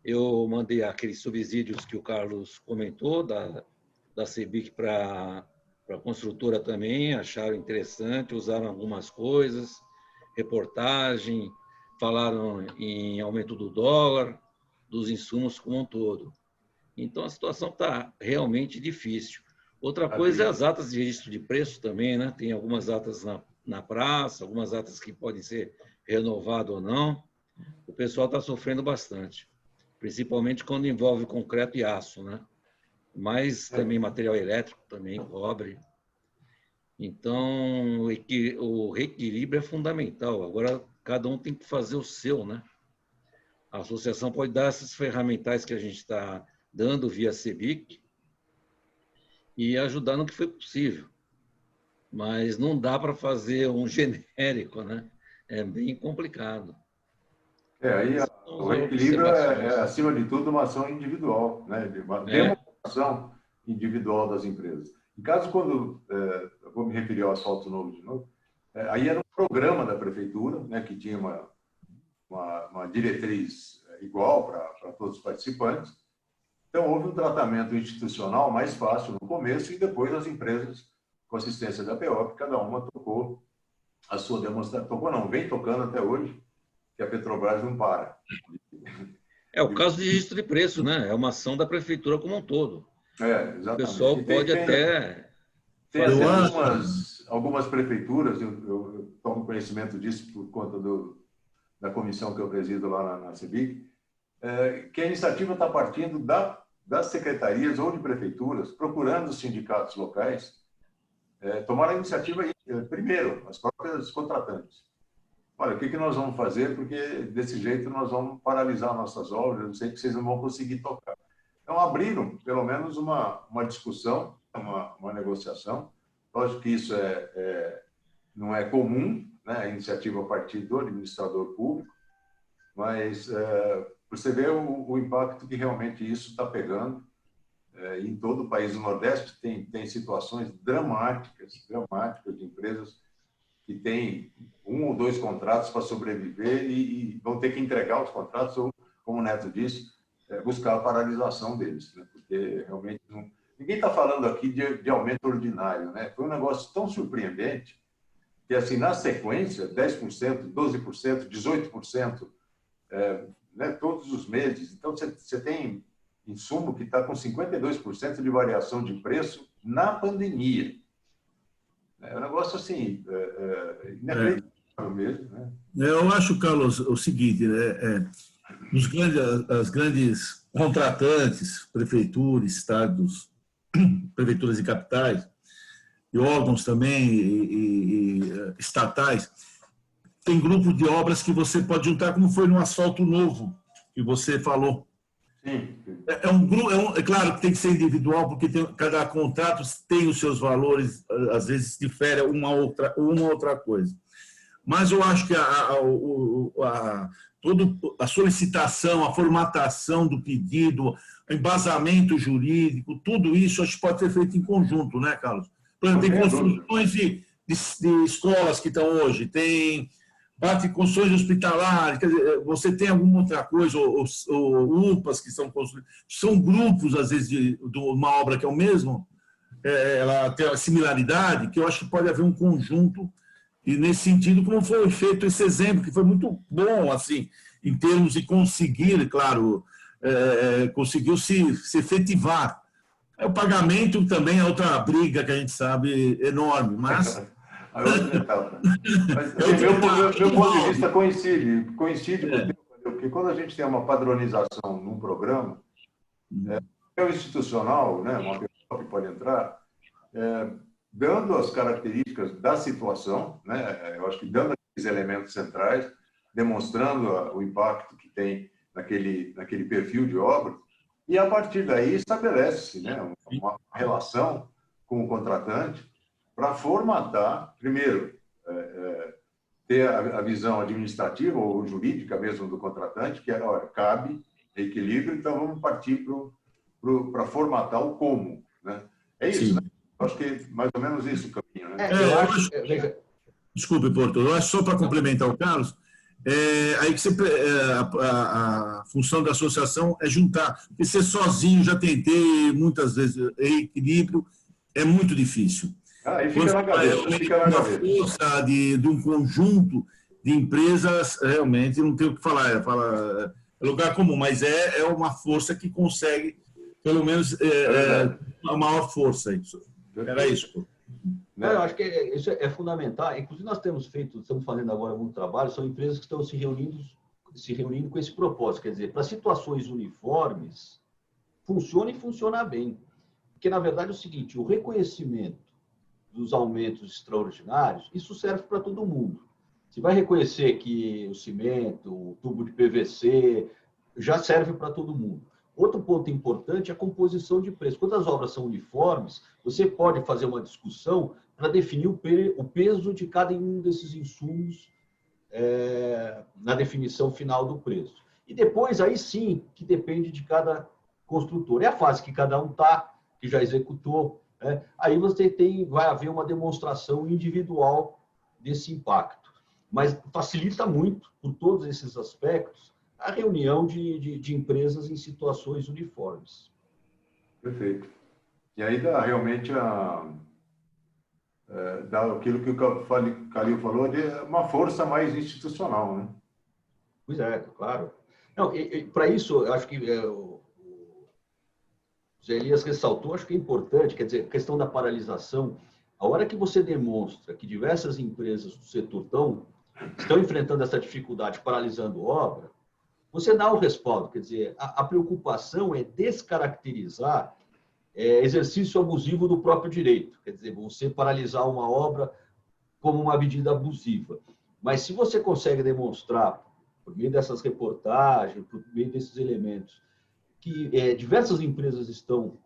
Eu mandei aqueles subsídios que o Carlos comentou, da CEBIC para a construtora também, acharam interessante, usaram algumas coisas, reportagem, falaram em aumento do dólar, dos insumos como um todo. Então, a situação está realmente difícil. Outra coisa é as atas de registro de preço também, né? Tem algumas atas na praça, algumas atas que podem ser renovadas ou não. O pessoal está sofrendo bastante, principalmente quando envolve concreto e aço, né? Mas também material elétrico, também cobre. Então, o reequilíbrio é fundamental. Agora, cada um tem que fazer o seu, né? A associação pode dar essas ferramentais que a gente está dando via CEBIC e ajudar no que foi possível. Mas não dá para fazer um genérico, né? É bem complicado. Aí o reequilíbrio acima de tudo, uma ação individual, né? Uma demonstração individual das empresas. Em caso, quando eu vou me referir ao asfalto novo de novo, aí era um programa da prefeitura, né, que tinha uma diretriz igual para todos os participantes. Então, houve um tratamento institucional mais fácil no começo e depois as empresas, com assistência da PEOP, cada uma tocou a sua demonstração. Tocou não, vem tocando até hoje, que a Petrobras não para. É o caso de registro de preço, né? É uma ação da prefeitura como um todo. Exatamente. O pessoal pode até... Tem algumas prefeituras, eu tomo conhecimento disso por conta da comissão que eu presido lá na CEBIC, que a iniciativa está partindo das secretarias ou de prefeituras, procurando os sindicatos locais, tomar a iniciativa aí, primeiro, as próprias contratantes. Olha, o que nós vamos fazer? Porque desse jeito nós vamos paralisar nossas obras, eu sei que vocês não vão conseguir tocar. Então, abriram, pelo menos, uma discussão, uma negociação. Lógico que isso não é comum, né? A iniciativa a partir do administrador público, mas você vê o impacto que realmente isso está pegando. Em todo o país do Nordeste tem situações dramáticas de empresas que têm 1 ou 2 contratos para sobreviver e vão ter que entregar os contratos ou, como o Neto disse, buscar a paralisação deles, né? Porque realmente ninguém está falando aqui de aumento ordinário, né? Foi um negócio tão surpreendente que, assim, na sequência, 10%, 12%, 18%, né, todos os meses. Então, você tem insumo que está com 52% de variação de preço na pandemia. É um negócio, assim, inacreditável mesmo, né? Eu acho, Carlos, o seguinte, as grandes contratantes, prefeituras, estados, prefeituras e capitais, e órgãos também, e estatais, tem grupo de obras que você pode juntar, como foi no asfalto novo, que você falou. Sim. É claro que tem que ser individual, porque cada contrato tem os seus valores, às vezes difere uma outra coisa. Mas eu acho que toda a solicitação, a formatação do pedido, o embasamento jurídico, tudo isso acho que pode ser feito em conjunto, né, Carlos? Por exemplo, tem construções de escolas que estão hoje, tem construções hospitalares, quer dizer, você tem alguma outra coisa, ou UPAs que são construídas, são grupos, às vezes, de uma obra que é o mesmo, ela tem uma similaridade, que eu acho que pode haver um conjunto, e nesse sentido, como foi feito esse exemplo, que foi muito bom, assim, em termos de conseguir, claro, conseguiu se efetivar. O pagamento também é outra briga que a gente sabe enorme, mas... Mas meu ponto de vista coincide porque quando a gente tem uma padronização num programa, o institucional, né, uma pessoa que pode entrar, dando as características da situação, né, eu acho que dando aqueles elementos centrais, demonstrando o impacto que tem naquele perfil de obra, e a partir daí estabelece-se, né, uma relação com o contratante para formatar, primeiro, ter a visão administrativa ou jurídica mesmo do contratante, que é, olha, cabe equilíbrio, então vamos partir para formatar o como. Né? É isso, Sim. né? Acho que é mais ou menos isso o caminho. Né? Desculpe, Porto, eu acho só para complementar o Carlos, aí que a função da associação é juntar, porque ser sozinho, já tentei muitas vezes, equilíbrio é muito difícil. Aí fica na cabeça. Uma força de um conjunto de empresas, realmente, não tem o que falar, é lugar comum, mas é uma força que consegue, pelo menos, a maior força. Era isso. Eu acho que isso é fundamental. Inclusive, estamos fazendo agora algum trabalho, são empresas que estão se reunindo com esse propósito. Quer dizer, para situações uniformes, funciona e funciona bem. Porque, na verdade, é o seguinte, o reconhecimento dos aumentos extraordinários, isso serve para todo mundo. Você vai reconhecer que o cimento, o tubo de PVC, já serve para todo mundo. Outro ponto importante é a composição de preço. Quando as obras são uniformes, você pode fazer uma discussão para definir o peso de cada um desses insumos na definição final do preço. E depois, aí sim, que depende de cada construtor. É a fase que cada um está, que já executou. Aí vai haver uma demonstração individual desse impacto. Mas facilita muito, por todos esses aspectos, a reunião de empresas em situações uniformes. Perfeito. E aí dá realmente dá aquilo que o Calil falou, de uma força mais institucional, né? Pois é, claro. Para isso, eu acho que o Zé Elias ressaltou, acho que é importante, quer dizer, a questão da paralisação. A hora que você demonstra que diversas empresas do setor estão enfrentando essa dificuldade, paralisando obra, você dá o respaldo. Quer dizer, a preocupação é descaracterizar exercício abusivo do próprio direito. Quer dizer, você paralisar uma obra como uma medida abusiva. Mas se você consegue demonstrar, por meio dessas reportagens, por meio desses elementos, que diversas empresas estão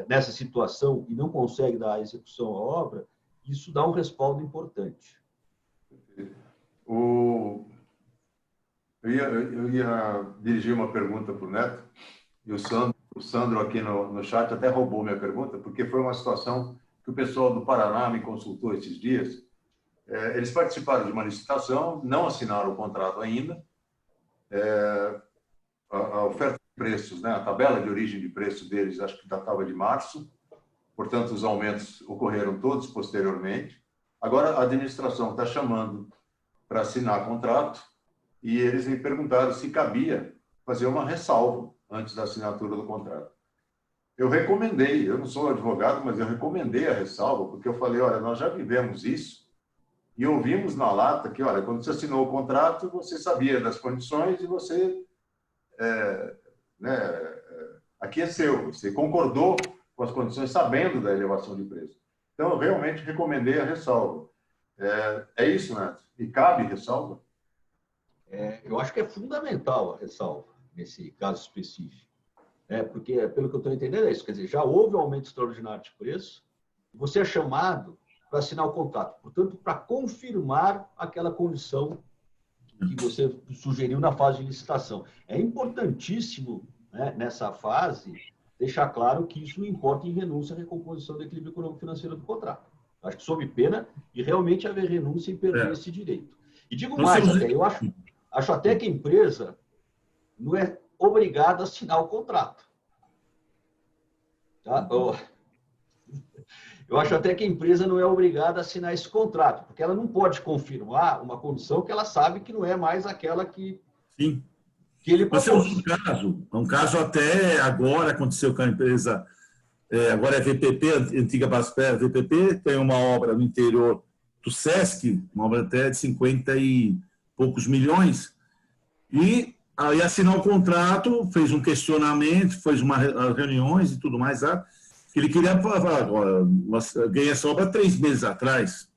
nessa situação e não conseguem dar execução à obra, isso dá um respaldo importante. Eu ia dirigir uma pergunta para o Neto, e o Sandro aqui no chat até roubou minha pergunta, porque foi uma situação que o pessoal do Paraná me consultou esses dias. Eles participaram de uma licitação, não assinaram o contrato ainda. A oferta de preços, né, a tabela de origem de preço deles, acho que datava de março, portanto, os aumentos ocorreram todos posteriormente. Agora, a administração está chamando para assinar contrato, e eles me perguntaram se cabia fazer uma ressalva antes da assinatura do contrato. Eu recomendei, eu não sou advogado, mas eu recomendei a ressalva, porque eu falei, olha, nós já vivemos isso, e ouvimos na lata que, olha, quando você assinou o contrato, você sabia das condições e você aqui é seu, você concordou com as condições sabendo da elevação de preço. Então, eu realmente recomendei a ressalva. É isso, Neto? E cabe ressalva? Eu acho que é fundamental a ressalva nesse caso específico. Porque, pelo que eu estou entendendo, é isso. Quer dizer, já houve um aumento extraordinário de preço, e você é chamado para assinar o contrato. Portanto, para confirmar aquela condição que você sugeriu na fase de licitação. É importantíssimo, né, nessa fase, deixar claro que isso não importa em renúncia à recomposição do equilíbrio econômico-financeiro do contrato. Acho que sob pena de realmente haver renúncia e perder esse direito. E digo mais até, eu acho até que a empresa não é obrigada a assinar o contrato. Tá? Eu acho até que a empresa não é obrigada a assinar esse contrato, porque ela não pode confirmar uma condição que ela sabe que não é mais aquela que, Sim. que ele Mas propôs. um caso até agora aconteceu com a empresa, agora é VPP, antiga Baspera, VPP, tem uma obra no interior do Sesc, uma obra até de 50 e poucos milhões, e aí assinou o contrato, fez um questionamento, fez reuniões e tudo mais, sabe? Ele queria falar, agora, ganhei essa obra 3 meses atrás,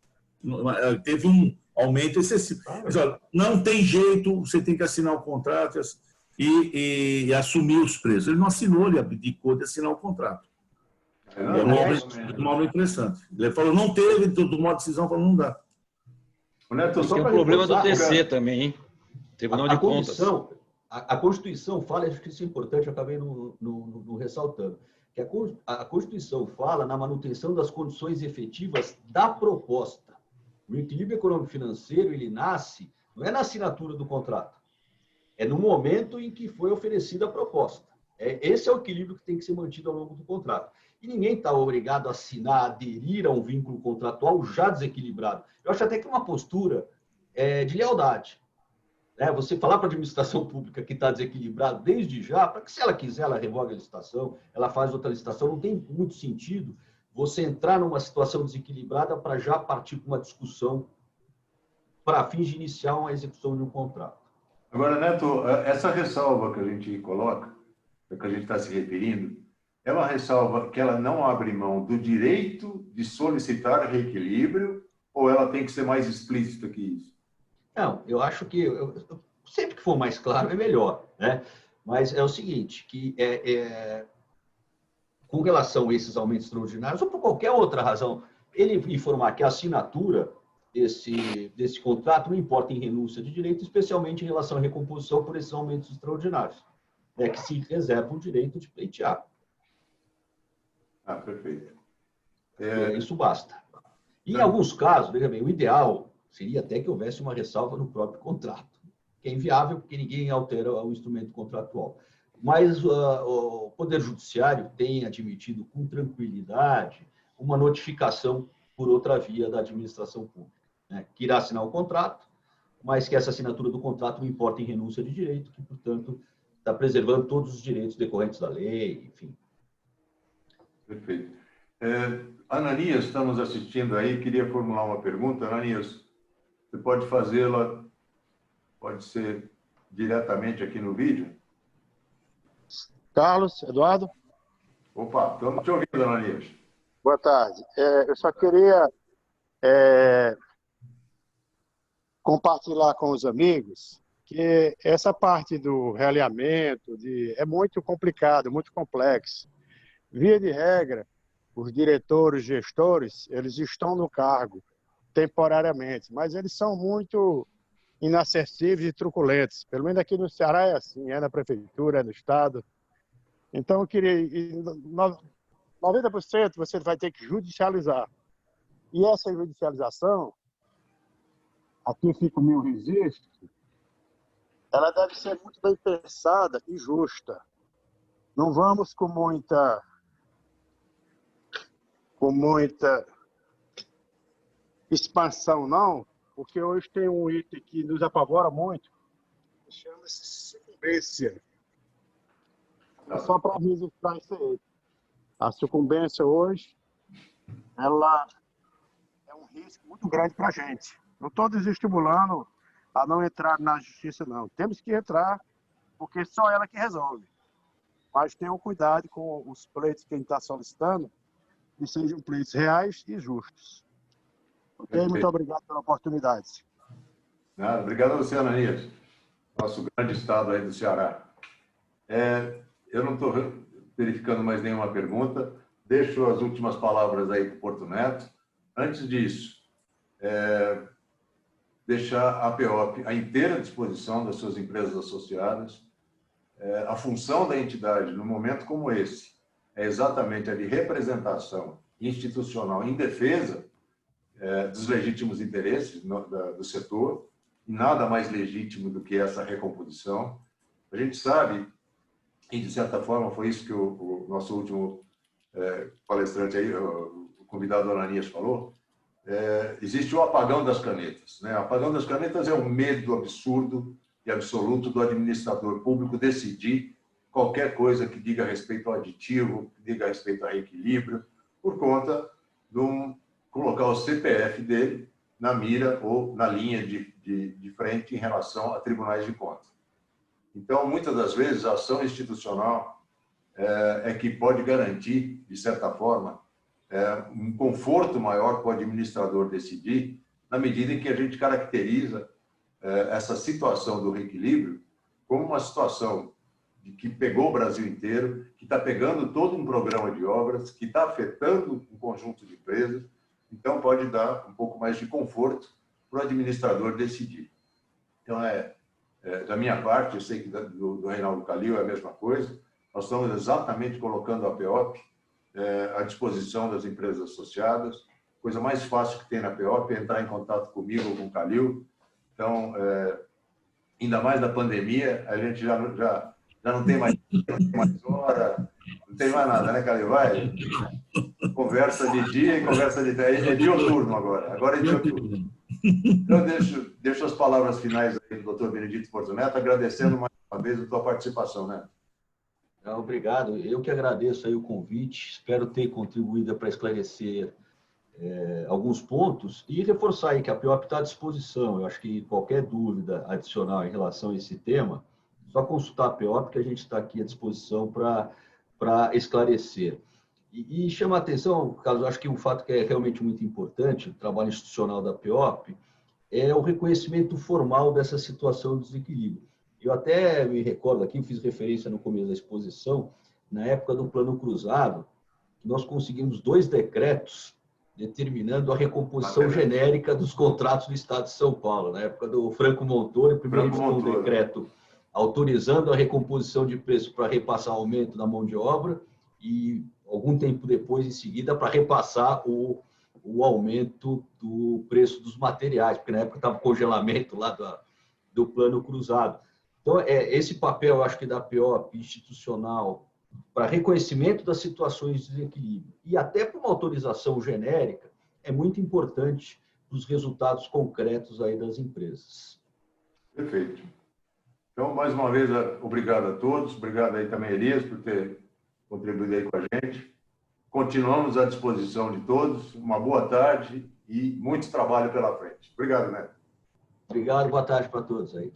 teve um aumento excessivo. Mas, olha, não tem jeito, você tem que assinar o contrato e assumir os preços. Ele não assinou, ele abdicou de assinar o contrato. É uma obra interessante. Ele falou, não teve, tomou a decisão, falou, não dá. Neto, tem um problema do TC também, hein? Tribunal de Contas. A Constituição fala, acho que isso é importante, eu acabei não ressaltando, que a Constituição fala na manutenção das condições efetivas da proposta. O equilíbrio econômico-financeiro, ele nasce, não é na assinatura do contrato, é no momento em que foi oferecida a proposta. Esse é o equilíbrio que tem que ser mantido ao longo do contrato. E ninguém está obrigado a assinar, a aderir a um vínculo contratual já desequilibrado. Eu acho até que é uma postura de lealdade. Você falar para a administração pública que está desequilibrado desde já, para que se ela quiser, ela revoga a licitação, ela faz outra licitação, não tem muito sentido você entrar numa situação desequilibrada para já partir para uma discussão para fins de iniciar uma execução de um contrato. Agora, Neto, essa ressalva que a gente coloca, que a gente está se referindo, é uma ressalva que ela não abre mão do direito de solicitar reequilíbrio ou ela tem que ser mais explícita que isso? Não, eu acho que sempre que for mais claro é melhor, né? Mas é o seguinte, que com relação a esses aumentos extraordinários, ou por qualquer outra razão, ele informar que a assinatura desse contrato não importa em renúncia de direito, especialmente em relação à recomposição por esses aumentos extraordinários, que se reserva o direito de pleitear. Perfeito. Isso basta. E, em alguns casos, veja bem, o ideal seria até que houvesse uma ressalva no próprio contrato, que é inviável porque ninguém altera o instrumento contratual. Mas o Poder Judiciário tem admitido com tranquilidade uma notificação por outra via da administração pública, né, que irá assinar o contrato, mas que essa assinatura do contrato não importa em renúncia de direito, que, portanto, está preservando todos os direitos decorrentes da lei, enfim. Perfeito. Ananias está nos assistindo aí, queria formular uma pergunta. Ananias, você pode fazê-la, pode ser diretamente aqui no vídeo? Carlos, Eduardo? Opa, estamos te ouvindo, Ananias. Boa tarde. Eu só queria compartilhar com os amigos que essa parte do realinhamento é muito complicado, muito complexo. Via de regra, os diretores, gestores, eles estão no cargo temporariamente, mas eles são muito inacessíveis e truculentos. Pelo menos aqui no Ceará é assim, é na prefeitura, é no estado. Então, eu queria... 90% você vai ter que judicializar. E essa judicialização, aqui fica o meu registro, ela deve ser muito bem pensada e justa. Não vamos com muita expansão, não, porque hoje tem um item que nos apavora muito, que chama-se sucumbência. É só para registrar isso aí. A sucumbência hoje, ela é um risco muito grande para a gente. Não estou desestimulando a não entrar na justiça, não. Temos que entrar porque só ela que resolve. Mas tenham cuidado com os pleitos que a gente está solicitando, que sejam pleitos reais e justos. Ok? Muito obrigado pela oportunidade. Nada, obrigado a você, Ananias, nosso grande estado aí do Ceará. Eu não estou verificando mais nenhuma pergunta, deixo as últimas palavras aí para o Porto Neto. Antes disso, deixar a PEOP à inteira disposição das suas empresas associadas. A função da entidade, num momento como esse, é exatamente a de representação institucional em defesa dos legítimos interesses do setor, e nada mais legítimo do que essa recomposição. A gente sabe, e de certa forma foi isso que o nosso último palestrante aí, o convidado Ananias falou, existe o apagão das canetas, né? O apagão das canetas é um medo absurdo e absoluto do administrador público decidir qualquer coisa que diga respeito ao aditivo, que diga respeito ao equilíbrio, por conta de colocar o CPF dele na mira ou na linha de frente em relação a tribunais de contas. Então, muitas das vezes, a ação institucional é que pode garantir, de certa forma, um conforto maior para o administrador decidir, na medida em que a gente caracteriza essa situação do reequilíbrio como uma situação que pegou o Brasil inteiro, que está pegando todo um programa de obras, que está afetando um conjunto de empresas, então pode dar um pouco mais de conforto para o administrador decidir. Então, da minha parte, eu sei que do Reinaldo Calil é a mesma coisa, nós estamos exatamente colocando a PEOP à disposição das empresas associadas. A coisa mais fácil que tem na PEOP é entrar em contato comigo ou com o Calil. Então, ainda mais na pandemia, a gente já não tem mais hora, não tem mais nada, né, Calil? Vai, conversa de dia e conversa de... É dioturno agora. Agora é dioturno. Então, eu deixo as palavras finais aí do Dr. Benedito Porto Neto, agradecendo mais uma vez a tua participação, né? Obrigado. Eu que agradeço aí o convite. Espero ter contribuído para esclarecer alguns pontos e reforçar aí que a PEOP está à disposição. Eu acho que qualquer dúvida adicional em relação a esse tema, só consultar a PEOP que a gente está aqui à disposição para esclarecer. E chama a atenção, Carlos, eu acho que um fato que é realmente muito importante, o trabalho institucional da PEOP, é o reconhecimento formal dessa situação de desequilíbrio. Eu até me recordo aqui, fiz referência no começo da exposição, na época do Plano Cruzado, que nós conseguimos 2 decretos determinando a recomposição genérica dos contratos do Estado de São Paulo. Na época do Franco Montoro, primeiro foi um decreto autorizando a recomposição de preço para repassar o aumento da mão de obra e, algum tempo depois, em seguida, para repassar o aumento do preço dos materiais, porque na época estava o congelamento lá do Plano Cruzado. Então, esse papel, eu acho que da PEOP institucional, para reconhecimento das situações de desequilíbrio e até para uma autorização genérica, é muito importante para os resultados concretos aí das empresas. Perfeito. Então, mais uma vez, obrigado a todos. Obrigado aí também, Elias, por ter contribuído aí com a gente. Continuamos à disposição de todos. Uma boa tarde e muito trabalho pela frente. Obrigado, Neto. Obrigado, boa tarde para todos aí.